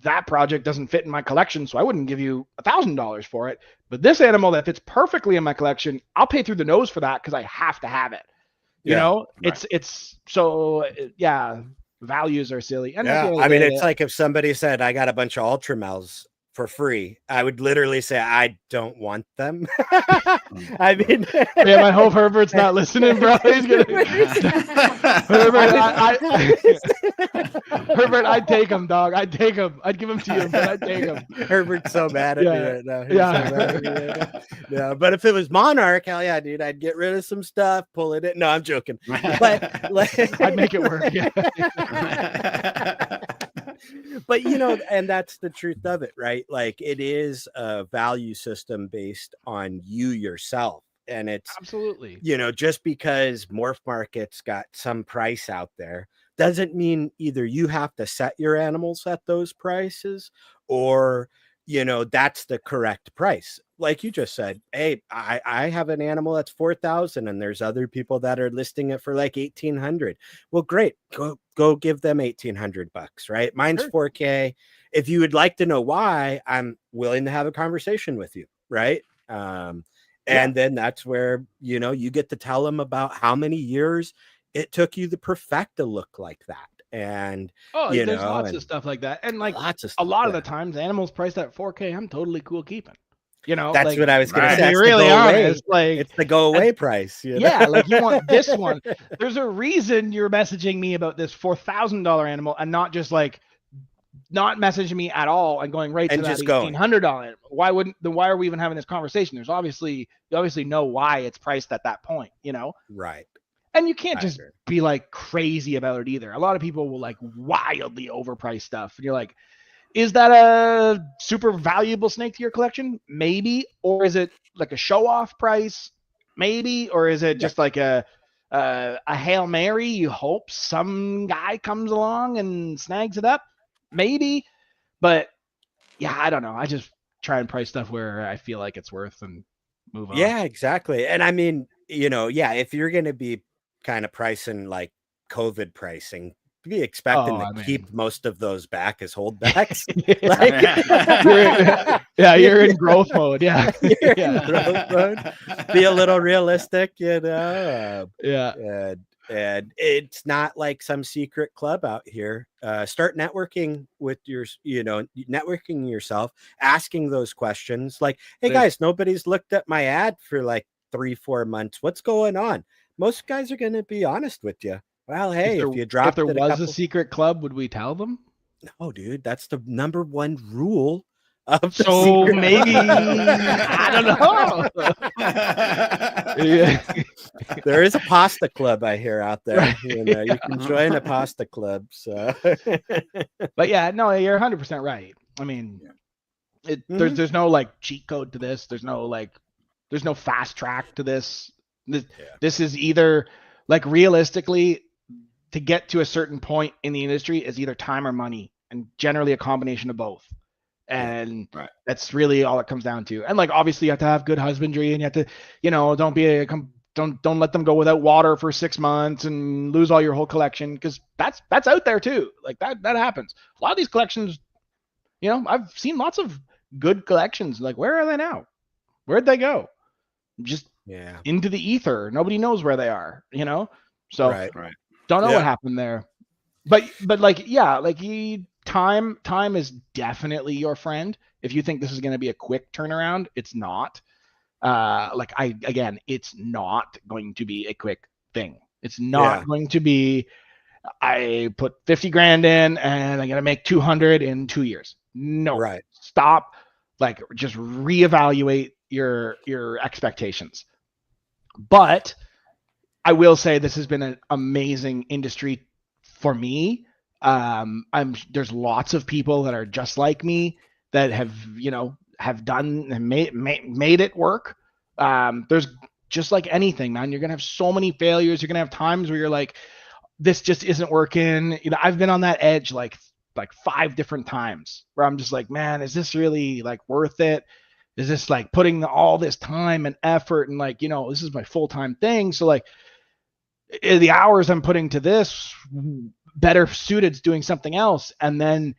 that project doesn't fit in my collection, so I wouldn't give you $1,000 for it. But this animal that fits perfectly in my collection, I'll pay through the nose for that because I have to have it. You know, it's so, yeah, values are silly. And I mean, it's like if somebody said, I got a bunch of Ultramels for free, I would literally say, I don't want them. I mean, man, I hope Herbert's not listening, bro. He's gonna Herbert, I'd take him, dog. I'd take him. I'd give him to you, but I'd take him. Herbert's so mad at me right now. Yeah, but if it was Monarch, hell yeah, dude, I'd get rid of some stuff, pull it in. No, I'm joking. But like, I'd make it work. Yeah. But you know, and that's the truth of it, right? Like, it is a value system based on you yourself. And it's absolutely, you know, just because Morph Market's got some price out there doesn't mean either you have to set your animals at those prices or, you know, that's the correct price. Like you just said, hey, I have an animal that's 4,000 and there's other people that are listing it for like 1,800. Well, great. Go give them $1,800, right? Mine's sure. 4K. If you would like to know why, I'm willing to have a conversation with you, right? And then that's where, you know, you get to tell them about how many years it took you to perfect a look like that. And there's lots of stuff like that. And like lots of stuff, a lot of the times animals priced at 4K, I'm totally cool keeping. You know, that's like, what I was going to say. Really honest, like it's the go away price. You know? Yeah, like you want this one. There's a reason you're messaging me about this $4,000 animal and not just like not messaging me at all and going right to that $1,800. Why are we even having this conversation? You obviously know why it's priced at that point, you know? Right. And you can't just be like crazy about it either. A lot of people will like wildly overprice stuff. And you're like, is that a super valuable snake to your collection? Maybe. Or is it like a show off price? Maybe. Or is it just like a Hail Mary? You hope some guy comes along and snags it up? Maybe. But yeah, I don't know. I just try and price stuff where I feel like it's worth and move on. Yeah, exactly. And I mean, you know, if you're going to be kind of pricing like COVID pricing, be expecting to keep most of those back as holdbacks. You're in growth mode. Yeah. You're in growth mode. Be a little realistic, you know. And it's not like some secret club out here. Start networking with networking yourself, asking those questions like, hey guys, nobody's looked at my ad for like 3-4 months. What's going on? Most guys are going to be honest with you. Well, hey, if you dropped if there was a secret club, would we tell them? No, dude, that's the number one rule of the so maybe I don't know. There is a pasta club I hear out there. You know, you can join a pasta club. So, but yeah, no, you're 100% right. I mean, there's no like cheat code to this. There's no fast track to this. This is either like realistically. To get to a certain point in the industry is either time or money, and generally a combination of both. And that's really all it comes down to. And like, obviously you have to have good husbandry and you have to, you know, don't let them go without water for 6 months and lose all your whole collection. Cause that's out there too. Like that happens. A lot of these collections, you know, I've seen lots of good collections. Like, where are they now? Where'd they go? Just into the ether. Nobody knows where they are, you know? So don't know what happened there, but like, time is definitely your friend. If you think this is going to be a quick turnaround, it's not. It's not going to be a quick thing. It's not going to be, I put 50 grand in and I'm going to make 200 in 2 years. No, stop. Like, just reevaluate your expectations. But I will say this has been an amazing industry for me. There's lots of people that are just like me that have done and made it work. There's just like anything, man. You're gonna have so many failures. You're gonna have times where you're like, this just isn't working. You know, I've been on that edge like 5 different times where I'm just like, man, is this really like worth it? Is this like putting all this time and effort and like, you know, this is my full-time thing. So like the hours I'm putting to this better suited to doing something else. And then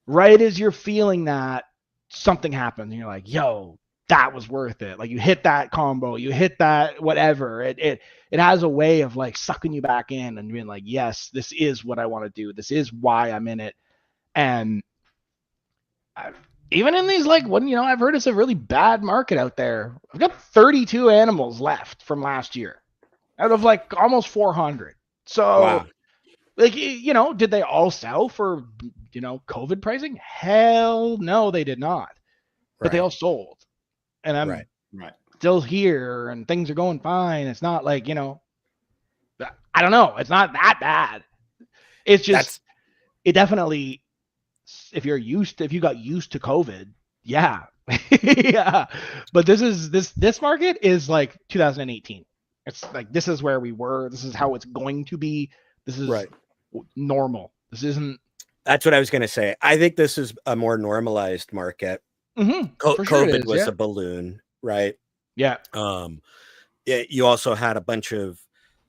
right as you're feeling that, something happens and you're like, yo, that was worth it. Like you hit that combo, you hit that whatever. It has a way of like sucking you back in and being like, yes, this is what I want to do. This is why I'm in it. And even in these like when, you know, I've heard it's a really bad market out there. I've got 32 animals left from last year out of like almost 400. So Wow. like, you know, did they all sell for, you know, COVID pricing? Hell no, they did not. But they all sold. And I'm still here and things are going fine. It's not like, you know, I don't know. It's not that bad. It's just, it definitely, if you got used to COVID, yeah. Yeah. But this market is like 2018. It's like, this is where we were. This is how it's going to be. This is normal. This isn't. That's what I was going to say. I think this is a more normalized market. Mm-hmm. COVID was a balloon, right? Yeah. You also had a bunch of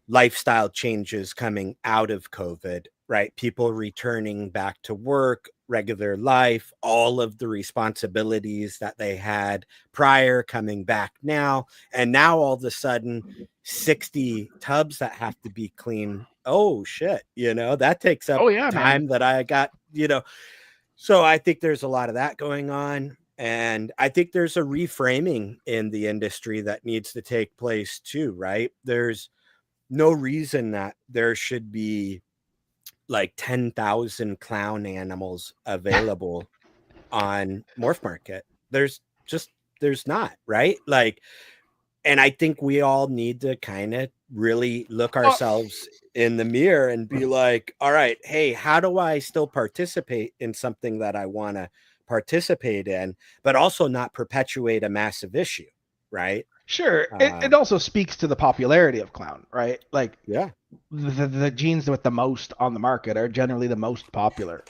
lifestyle changes coming out of COVID, right? People returning back to work, regular life, all of the responsibilities that they had prior coming back now. And now all of a sudden 60 tubs that have to be clean. Oh shit. You know, that takes up time that I got, you know. So I think there's a lot of that going on. And I think there's a reframing in the industry that needs to take place too, right? There's no reason that there should be like 10,000 clown animals available on Morph Market. There's not, right? Like, and I think we all need to kind of really look ourselves in the mirror and be like, all right, hey, how do I still participate in something that I want to participate in, but also not perpetuate a massive issue, right? Sure. It also speaks to the popularity of clown, right? Like, yeah, the genes with the most on the market are generally the most popular,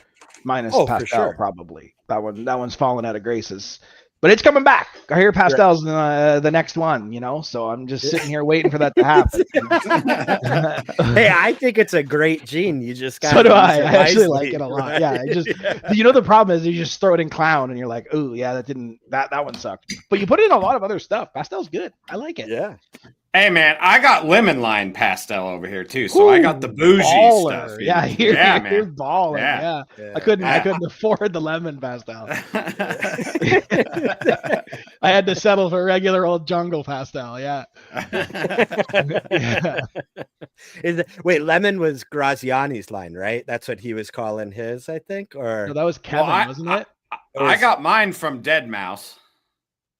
minus Pastel, probably. That one's fallen out of graces. But it's coming back. I hear Pastel's the next one, you know, so I'm just sitting here waiting for that to happen. Hey, I think it's a great gene. You just got. So do I. I actually like it a lot. Right? Yeah. You know, the problem is you just throw it in clown and you're like, oh yeah, that one sucked. But you put it in a lot of other stuff. Pastel's good. I like it. Yeah. Hey man, I got lemon line pastel over here too, so I got the bougie baller. stuff. Yeah, you're balling. Yeah. I couldn't afford the lemon pastel. I had to settle for regular old jungle pastel. Yeah. Wait, lemon was Graziani's line, right? That's what he was calling his, I think. Or no, that was Kevin, wasn't it? I got mine from Dead Mouse.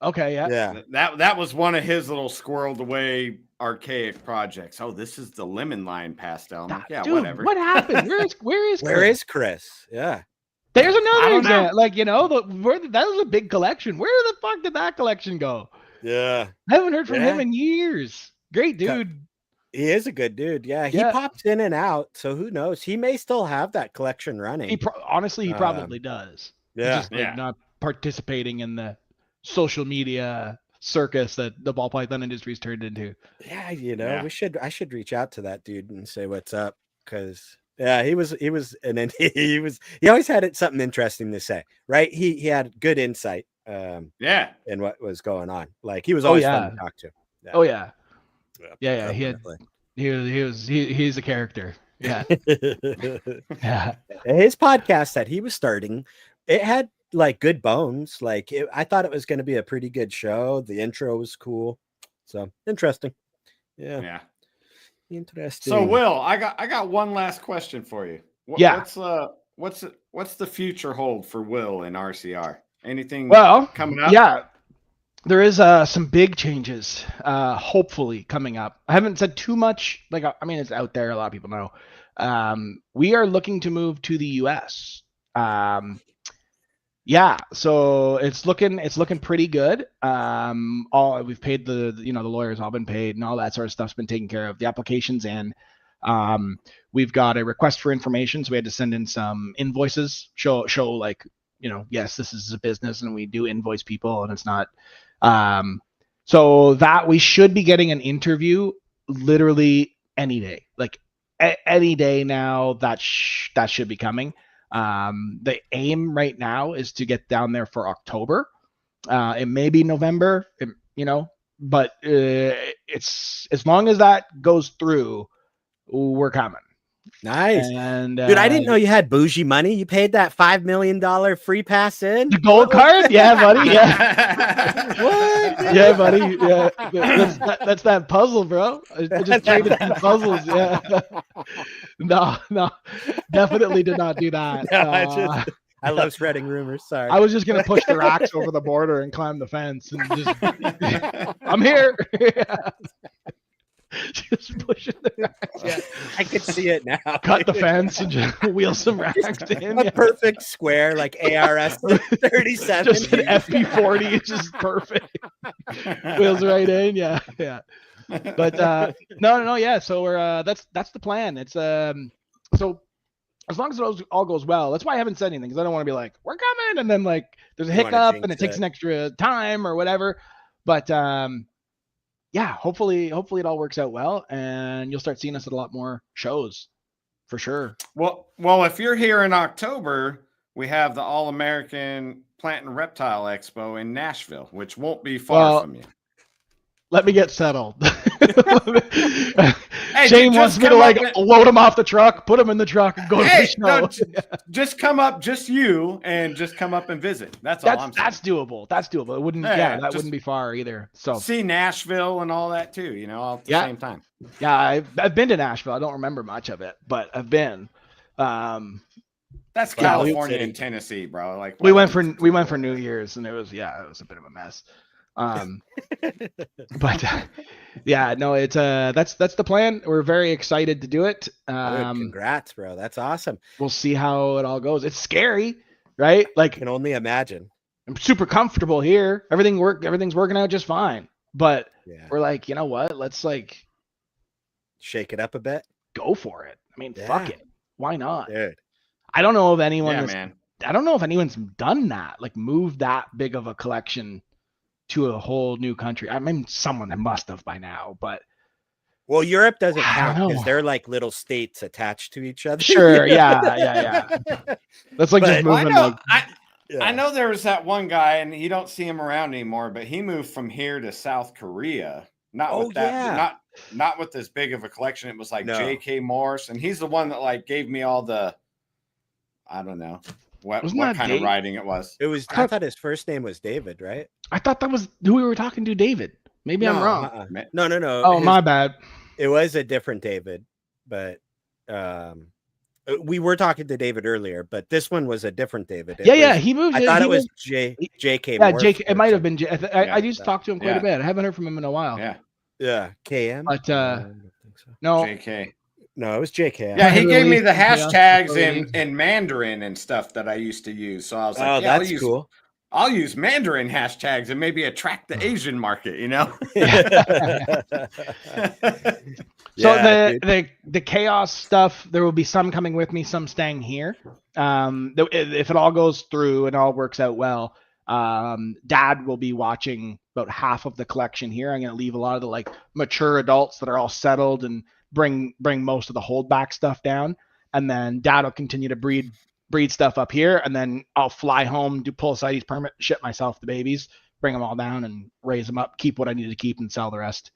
Okay, yeah. That was one of his little squirreled away archaic projects. Oh, this is the lemon line pastel. Like, yeah, dude, whatever. What happened? Where is Chris? Yeah. There's another example. Like, you know, that was a big collection. Where the fuck did that collection go? Yeah. I haven't heard from him in years. Great dude. He is a good dude. Yeah. He pops in and out. So who knows? He may still have that collection running. He probably does. Yeah. He's just not participating in the social media circus that the ball python industry's turned into. Yeah, you know, I should reach out to that dude and say what's up, because he always had something interesting to say, right? He had good insight in what was going on. Like, he was always fun to talk to. He's a character. Yeah. Yeah. His podcast that he was starting, it had like good bones. Like, I thought it was going to be a pretty good show. The intro was cool. So interesting. Yeah. Interesting. So Will, I got one last question for you. What's the future hold for Will in RCR? Anything coming up? Yeah. There is some big changes hopefully coming up. I haven't said too much. Like, I mean, it's out there. A lot of people know. We are looking to move to the US. Yeah, so it's looking pretty good. All we've paid the lawyers all been paid and all that sort of stuff's been taken care of. The applications in. We've got a request for information, so we had to send in some invoices, show like, yes, this is a business and we do invoice people and it's not. So that we should be getting an interview literally any day, like any day now. That should be coming. The aim right now is to get down there for October. It may be November, but it's as long as that goes through, we're coming. Nice. And dude, I didn't know you had bougie money. You paid that $5 million free pass in? The gold card? Yeah, buddy. Yeah. What? Yeah, buddy. Yeah. That's that puzzle, bro. I just traded 2 puzzles. Yeah. No. Definitely did not do that. No, I love spreading rumors. Sorry. I was just going to push the racks over the border and climb the fence and just, I'm here. Just pushing the racks. Yeah, I could see it now. Cut the fence and just wheel some racks in. A perfect square, like ARS 37. Just an FP40, just perfect. Wheels right in. Yeah. But no, yeah. So we're that's the plan. It's so as long as it all goes well, that's why I haven't said anything, because I don't want to be like, we're coming, and then like there's a hiccup and it takes an extra time or whatever. But yeah, hopefully it all works out well, and you'll start seeing us at a lot more shows for sure. Well, if you're here in October, we have the All-American Plant and Reptile Expo in Nashville, which won't be far from you. Let me get settled. Hey, Shane wants me to load him off the truck, put him in the truck, and go to the show. No, just come up, just you, and just come up and visit. That's all I'm saying. That's doable. It wouldn't. That wouldn't be far either. So see Nashville and all that too. All at the same time. Yeah, I've been to Nashville. I don't remember much of it, but I've been. That's California and Tennessee, bro. Like we went for New Year's, and it was a bit of a mess. But yeah, no, it's that's the plan. We're very excited to do it. Congrats, bro. That's awesome. We'll see how it all goes. It's scary, right? Like, I can only imagine. I'm super comfortable here. Everything's working out just fine. But we're like, you know what? Let's like shake it up a bit. Go for it. I mean, fuck it. Why not? Dude. I don't know if anyone I don't know if anyone's done that, like moved that big of a collection to a whole new country. I mean, someone that must have by now, but Europe doesn't count because they're like little states attached to each other. Sure, yeah. That's like just moving. I know there was that one guy, and you don't see him around anymore, but he moved from here to South Korea. Not with this big of a collection. It was like J.K. Morse, and he's the one that like gave me all the, I don't know what kind of writing it was. It was. I thought his first name was David, right? I thought that was who we were talking to, David. Maybe I'm wrong. No. Oh, my bad. It was a different David, but we were talking to David earlier, but this one was a different David. He moved. I thought it was J.K. Yeah, J.K. It might have been. I used to talk to him quite a bit. I haven't heard from him in a while. Yeah. KM. But I don't think so. No. J.K. No, it was JK. Yeah, he gave me the hashtags in Mandarin and stuff that I used to use. So I was like, that's cool. I'll use Mandarin hashtags and maybe attract the Asian market, So the chaos stuff, there will be some coming with me, some staying here. If it all goes through and all works out well, Dad will be watching about half of the collection here. I'm going to leave a lot of the like mature adults that are all settled and bring most of the holdback stuff down, and then Dad will continue to breed stuff up here, and then I'll fly home, do pull a CITES permit, ship myself the babies, bring them all down and raise them up, keep what I need to keep, and sell the rest.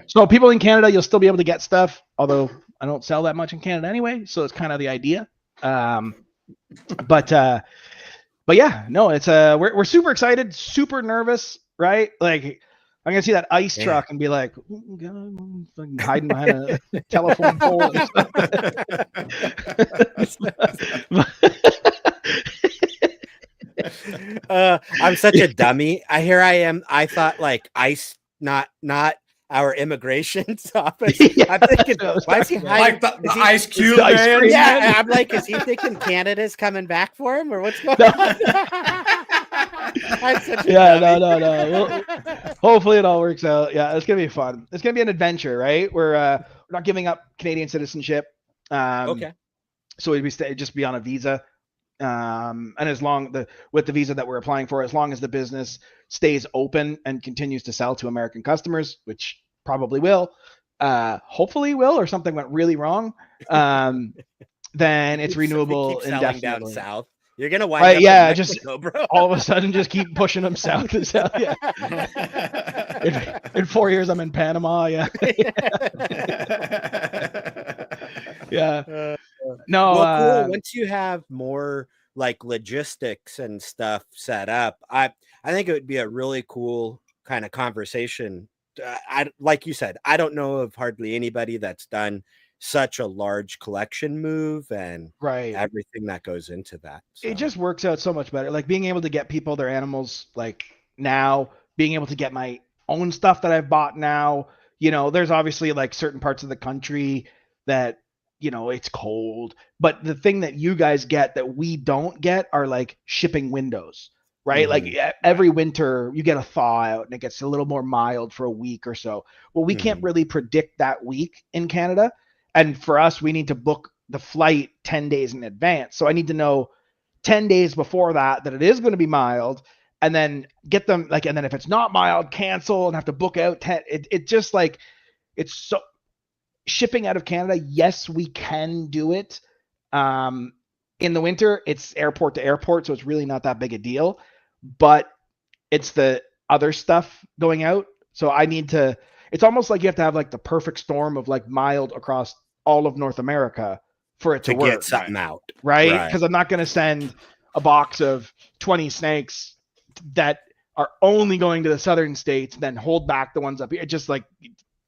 So people in Canada, you'll still be able to get stuff, although I don't sell that much in Canada anyway, so it's kind of the idea. But yeah, no, it's we're super excited, super nervous, right? Like, I'm gonna see that ice truck and be like, oh, God, hiding behind a telephone pole. I'm such a dummy. Here I am. I thought like ice, not our immigration office. Yeah, I'm thinking, why is he Like hiding? the Is he- Ice Cube the ice man. cream Yeah, man? I'm like, is he thinking Canada's coming back for him, or what's going No. on? I'm such a Yeah, dummy. no. Well, hopefully it all works out. Yeah, it's gonna be fun. It's gonna be an adventure, right? We're not giving up Canadian citizenship. Okay. So we'd just be on a visa. And as long with the visa that we're applying for, as long as the business stays open and continues to sell to American customers, which probably will, hopefully will, or something went really wrong, then it's Keep renewable selling down indefinitely. south. You're gonna wind up Yeah, in just Mexico, bro. all of a sudden just keep pushing them south and south. Yeah. In 4 years, I'm in Panama. Yeah. Yeah. No. Well, cool. Once you have more like logistics and stuff set up, I think it would be a really cool kind of conversation. I like you said, I don't know of hardly anybody that's done such a large collection move and Right. everything that goes into that. So. It just works out so much better. Like being able to get people their animals, like now, being able to get my own stuff that I've bought now. You know, there's obviously like certain parts of the country that, you know, it's cold, but the thing that you guys get that we don't get are like shipping windows, right? Mhm. Like every winter you get a thaw out and it gets a little more mild for a week or so. Well, we can't really predict that week in Canada. And for us, we need to book the flight 10 days in advance. So I need to know 10 days before that it is going to be mild, and then get them like, and then if it's not mild, cancel and have to book out 10. It just like, it's so shipping out of Canada. Yes, we can do it. In the winter, it's airport to airport. So it's really not that big a deal, but it's the other stuff going out. So it's almost like you have to have like the perfect storm of like mild across all of North America for it to work. Get something out. Right? Because I'm not going to send a box of 20 snakes that are only going to the southern states, then hold back the ones up here. It just like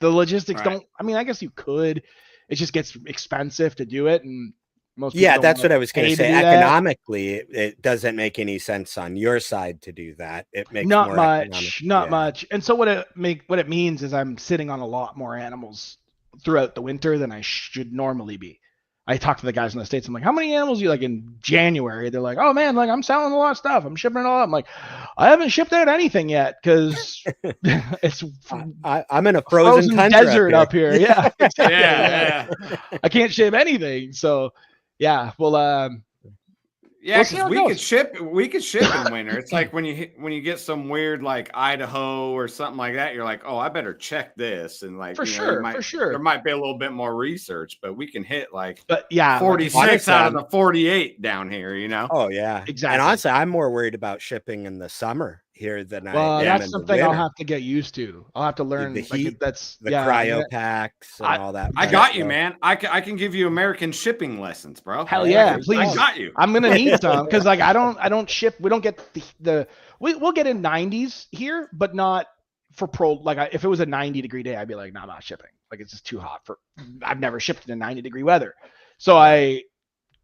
the logistics don't, I mean, I guess you could. It just gets expensive to do it. And most people that's what I was going to say. that. Economically, it doesn't make any sense on your side to do that. It makes not more much. And so what it means is I'm sitting on a lot more animals throughout the winter than I should normally be. I talk to the guys in the States. I'm like, how many animals do you like in January? They're like, oh man, like I'm selling a lot of stuff. I'm shipping it all out. I'm like, I haven't shipped out anything yet because it's I'm in a frozen desert up here. Yeah. Yeah. I can't ship anything. So yeah, well, yeah, because we could ship in winter. It's like when you get some weird like Idaho or something like that, you're like, oh, I better check this, and like for sure, there might be a little bit more research, but we can hit like 46 out of the 48 down here, you know? Oh yeah, exactly. And honestly, I'm more worried about shipping in the summer here than I am that's in something the I'll have to get used to. I'll have to learn the heat, like, that's the cryo packs and all that. I got you, man. I can give you American shipping lessons, bro. Hell yeah, please. I got you. I'm gonna need some because like I don't ship. We don't get we'll get in 90s here, but not for like if it was a 90-degree day, I'd be like, no, I'm not shipping. Like it's just too hot for. I've never shipped in 90-degree weather, so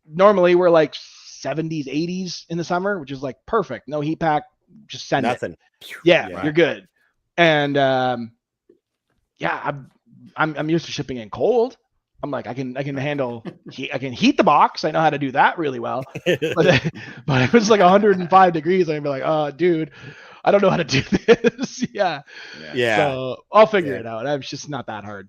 normally we're like 70s, 80s in the summer, which is like perfect. No heat pack. Just send nothing. It. Yeah, you're good. And yeah, I'm used to shipping in cold. I'm like, I can handle. I can heat the box. I know how to do that really well. But if it's like 105 degrees, I'd be like, oh, dude, I don't know how to do this. Yeah. So I'll figure it out. It's just not that hard.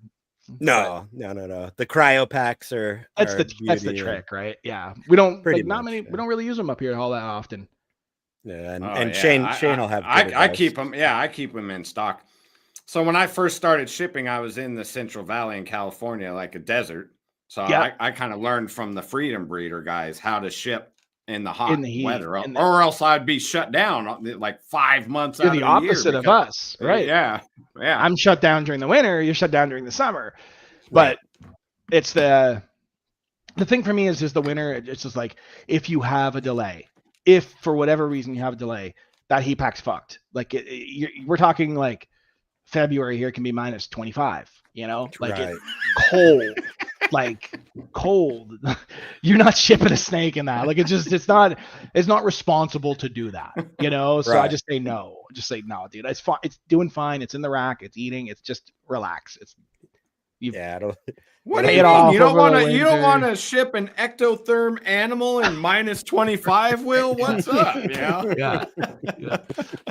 No. The cryo packs are. That's the trick, right? Yeah, we don't. We don't really use them up here all that often. Yeah, and Shane will have. I keep them. Yeah, I keep them in stock. So when I first started shipping, I was in the Central Valley in California, like a desert. So I kind of learned from the Freedom Breeder guys how to ship in the hot weather, or else I'd be shut down like 5 months out of the year. You're the opposite of us, right? Yeah. I'm shut down during the winter. You're shut down during the summer. But it's the thing for me is just the winter. It's just like if you have a delay. If for whatever reason you have a delay, that heat pack's fucked. Like we're talking like February here can be minus 25. You know, like it's cold, like cold, you're not shipping a snake in that. Like it's not responsible to do that, you know? So I just say no. Just say no, dude. It's fine. It's doing fine. It's in the rack. It's eating. It's just relax. What do you mean? You don't want to ship an ectotherm animal in -25, Will? What's up? You know? Yeah.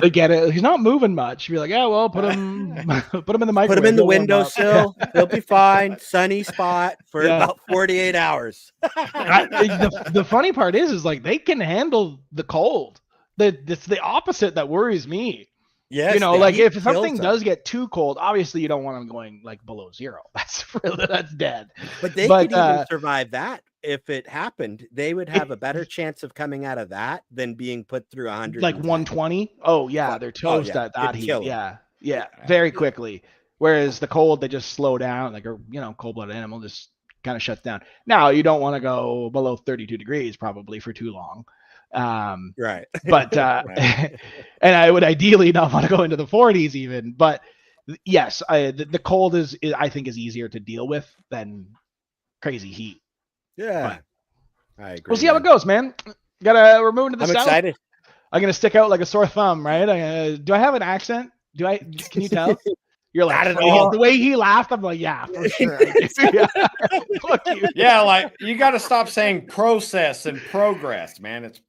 They get it. He's not moving much. You're like, yeah, well, put him in the microwave. Put him in the windowsill. He'll be fine. Sunny spot for about 48 hours. The funny part is like they can handle the cold. It's the opposite that worries me. Yes, you know, like if something does get too cold, obviously you don't want them going like below 0. That's dead. But they could even survive that. If it happened, they would have a better chance of coming out of that than being put through 100. Like 120. Oh yeah, they're toast at that heat. Yeah, very quickly. Whereas the cold, they just slow down. Like a cold-blooded animal just kind of shuts down. Now you don't want to go below 32 degrees probably for too long. Right. But and I would ideally not want to go into the 40s even. But yes, the cold is I think is easier to deal with than crazy heat. Yeah, but I agree. We'll see how it goes, man. We're moving to the south. I'm excited. I'm gonna stick out like a sore thumb, right? Do I have an accent? Can you tell? You're like, the way he laughed, I'm like, yeah, for sure. Fuck you. Yeah, like you got to stop saying process and progress, man. It's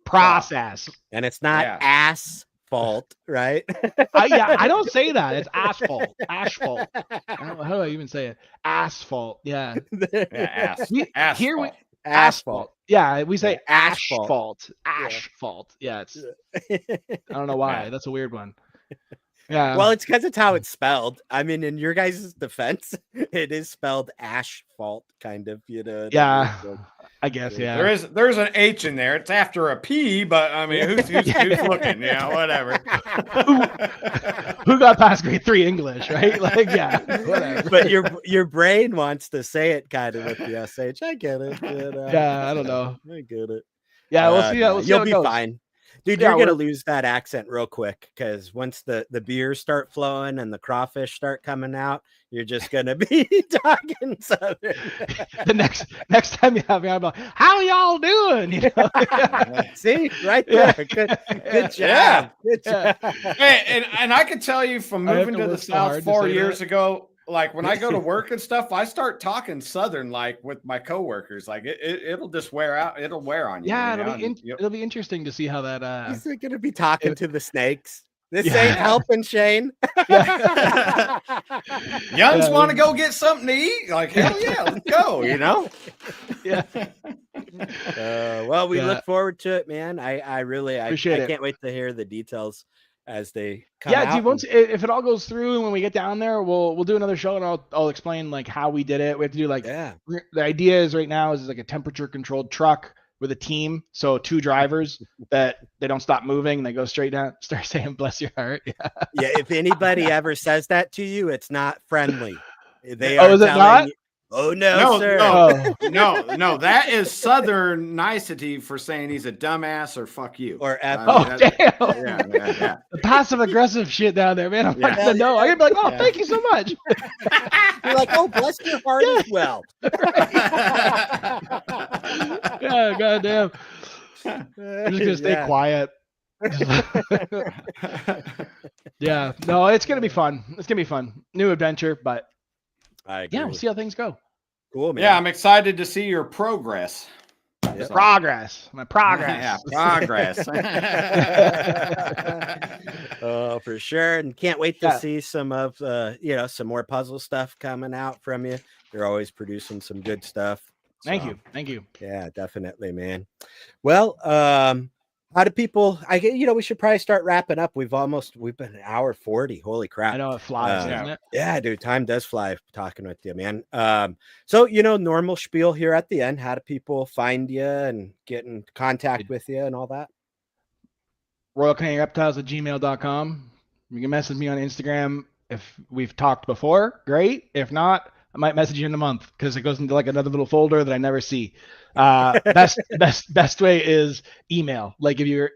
process, and it's not asphalt, right? I don't say that. It's asphalt. Asphalt. How do I even say it? Asphalt. Yeah. Asphalt. Asphalt. Yeah, we say asphalt. Asphalt. Yeah, it's. I don't know why. That's a weird one. Yeah. Well, it's because it's how it's spelled. I mean, in your guys' defense, it is spelled asphalt, kind of. Yeah. I guess. Yeah. There's an H in there. It's after a P, but I mean, who's looking? Yeah, whatever. Who got past grade 3 English, right? Like, yeah. Whatever. But your brain wants to say it kind of with the SH. I get it. Yeah, I don't know. I get it. Yeah, we'll see. You'll be fine. Dude, you're gonna lose that accent real quick because once the beers start flowing and the crawfish start coming out, you're just gonna be talking Southern. The next time you have me, I'm like, "How y'all doing?" You know? See, right there. Good job. Yeah. Good job. Hey, and I can tell you from moving to the South 4 years ago. Like when I go to work and stuff, I start talking Southern like with my coworkers. Like it'll just wear out. It'll wear on you. Yeah, it'll be interesting to see how that. He's going to be talking to the snakes. This ain't helping, Shane. Youngs want to go get something to eat. Like hell yeah, let's go. Yeah. Well, we look forward to it, man. I really appreciate it. I can't wait to hear the details as they come out. Dude, if it all goes through and when we get down there, we'll do another show and I'll explain like how we did it. We have to do the idea is right now is like a temperature controlled truck with a team. So 2 drivers that they don't stop moving. They go straight down, start saying, bless your heart. Yeah. If anybody ever says that to you, it's not friendly. They are is it not? You, oh no, sir. No, that is Southern nicety for saying he's a dumbass or fuck you. Or damn. Yeah. The passive aggressive shit down there, man. I'm not gonna know. I'm gonna be like, thank you so much. You're like, oh, bless your heart as well. Yeah, goddamn. I'm just gonna stay quiet. Yeah, no, it's gonna be fun. It's gonna be fun. New adventure, but I agree. Yeah, we'll see how things go. Cool, man. Yeah, I'm excited to see your progress. Yep. Progress. My progress. Yeah, progress. Oh, for sure. And can't wait to see some of some more puzzle stuff coming out from you. You're always producing some good stuff. Thank you. Yeah, definitely, man. Well, how do people? We should probably start wrapping up. We've been an hour 40. Holy crap! I know it flies, doesn't it? Yeah, dude, time does fly talking with you, man. So normal spiel here at the end. How do people find you and get in contact with you and all that? RoyalCanadianReptiles@gmail.com. You can message me on Instagram if we've talked before. Great. If not, I might message you in a month because it goes into like another little folder that I never see. Best way is email. Like if you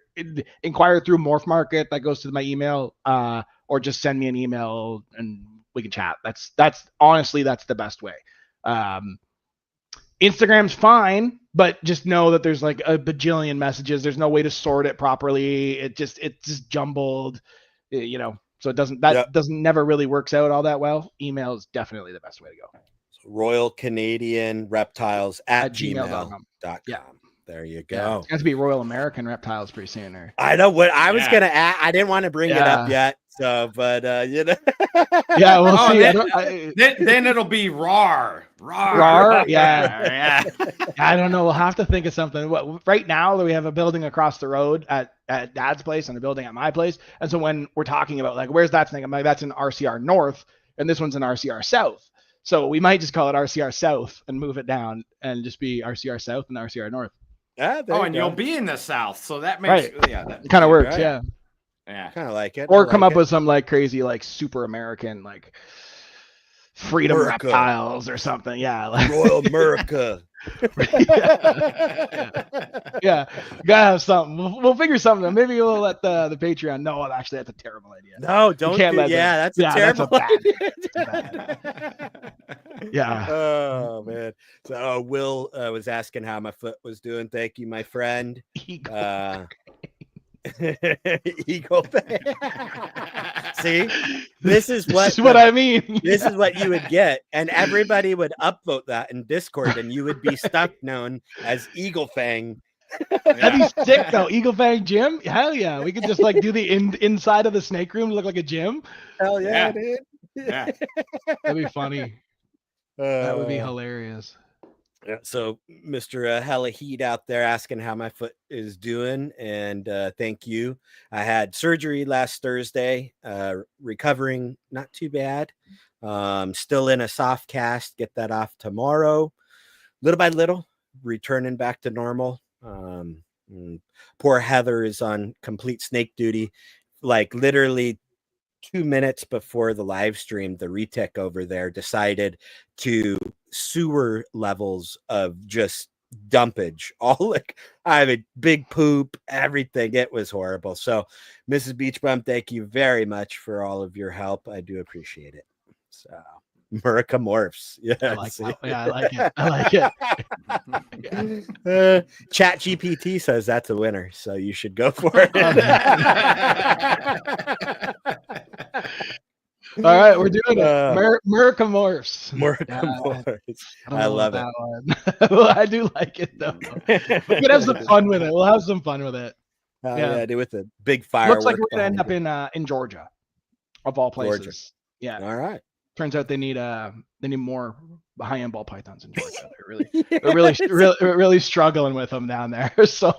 inquire through Morph Market, that goes to my email, or just send me an email and we can chat. That's honestly, that's the best way. Instagram's fine, but just know that there's like a bajillion messages. There's no way to sort it properly. It's just jumbled, you know. So it doesn't never really works out all that well. Email is definitely the best way to go. Royal Canadian Reptiles at gmail.com. Yeah. There you go. Yeah, it's got to be Royal American Reptiles pretty soon. Or I know what I was gonna add. I didn't want to bring it up yet, so but you know. Yeah, we'll see. Then it'll be RAR. Yeah. I don't know. We'll have to think of something. Right now we have a building across the road at Dad's place and a building at my place, and so when we're talking about like where's that thing, I'm like, that's in RCR North, and this one's in RCR South. So we might just call it RCR South and move it down and just be RCR South and RCR North. And you'll be in the South, so that makes that kind of works. Right. Yeah, kind of like it. Or come up with some like crazy, like super American, like Freedom America. Reptiles or something. Yeah, like Royal America. Yeah, gotta have something. We'll figure something out. Maybe we'll let the Patreon know. Actually, that's a terrible idea. No, don't. That's a terrible idea. Yeah. Oh man. So Will was asking how my foot was doing. Thank you, my friend. Eagle See, this is what I mean. This is what you would get, and everybody would upvote that in Discord, and you would be stuck known as Eagle Fang. That'd be sick though. Eagle Fang gym. Hell yeah, we could just like do the inside of the snake room look like a gym. Hell yeah, dude. Yeah, that'd be funny. That would be hilarious. Yeah, so Mr. Hella Heat out there asking how my foot is doing, and thank you. I had surgery last Thursday, recovering not too bad. Still in a soft cast, get that off tomorrow. Little by little, returning back to normal. Poor Heather is on complete snake duty, like literally 2 minutes before the live stream. The retech over there decided to sewer levels of just dumpage, all like I mean big poop, everything. It was horrible. So Mrs. Beach Bum, thank you very much for all of your help. I do appreciate it. So Murica Morphs. Yeah, I like it. I like it. Chat GPT says that's a winner, so you should go for it. All right, we're doing it. Murica Morphs. I love it. Well, I do like it though. We could have some fun with it. We'll have some fun with it. Do with the big firework. Looks like we're gonna end up in Georgia, of all places. Georgia. Yeah. All right. Turns out they need more high-end ball pythons in Georgia. They're really struggling with them down there. So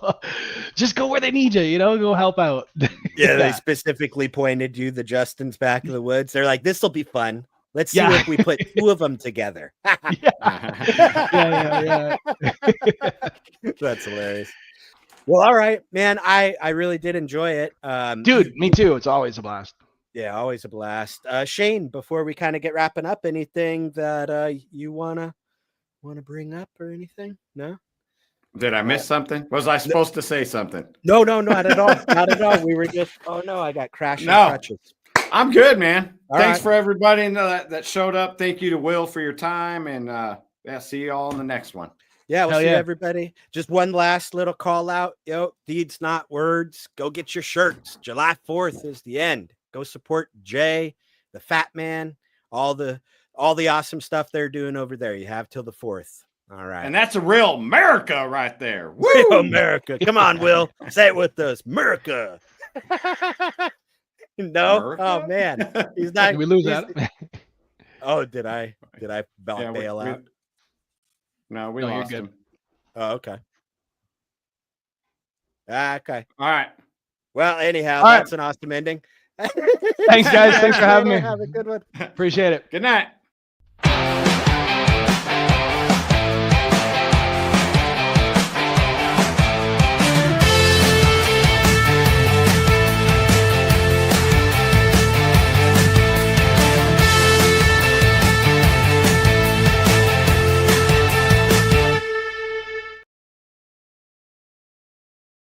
just go where they need you. You know, go help out. Yeah, they specifically pointed you the Justin's back of the woods. They're like, this will be fun. Let's see if we put two of them together. Yeah. That's hilarious. Well, all right, man. I really did enjoy it. Dude, me too. It's always a blast. Yeah, always a blast. Shane, before we kind of get wrapping up, anything that you wanna bring up or anything? No? Did I miss something? Was I supposed to say something? No, not at all. Not at all. We were just I got crashing crutches. I'm good, man. Thanks right. for everybody that showed up. Thank you to Will for your time, and see you all in the next one. Yeah, we'll see everybody. Just one last little call out. Deeds not words. Go get your shirts. July 4th is the end. Go support Jay, the Fat Man, all the awesome stuff they're doing over there. You have till the 4th. All right. And that's a real America right there. Woo! Real America. Come on, Will. Say it with us. America. No? America? Oh, man. He's not. Did we lose that? Oh, did I bail out? No, we lost him. Oh, okay. Okay. All right. Well, anyhow, that's an awesome ending. Thanks, guys. Thanks for having me. Have a good one. Appreciate it. Good night.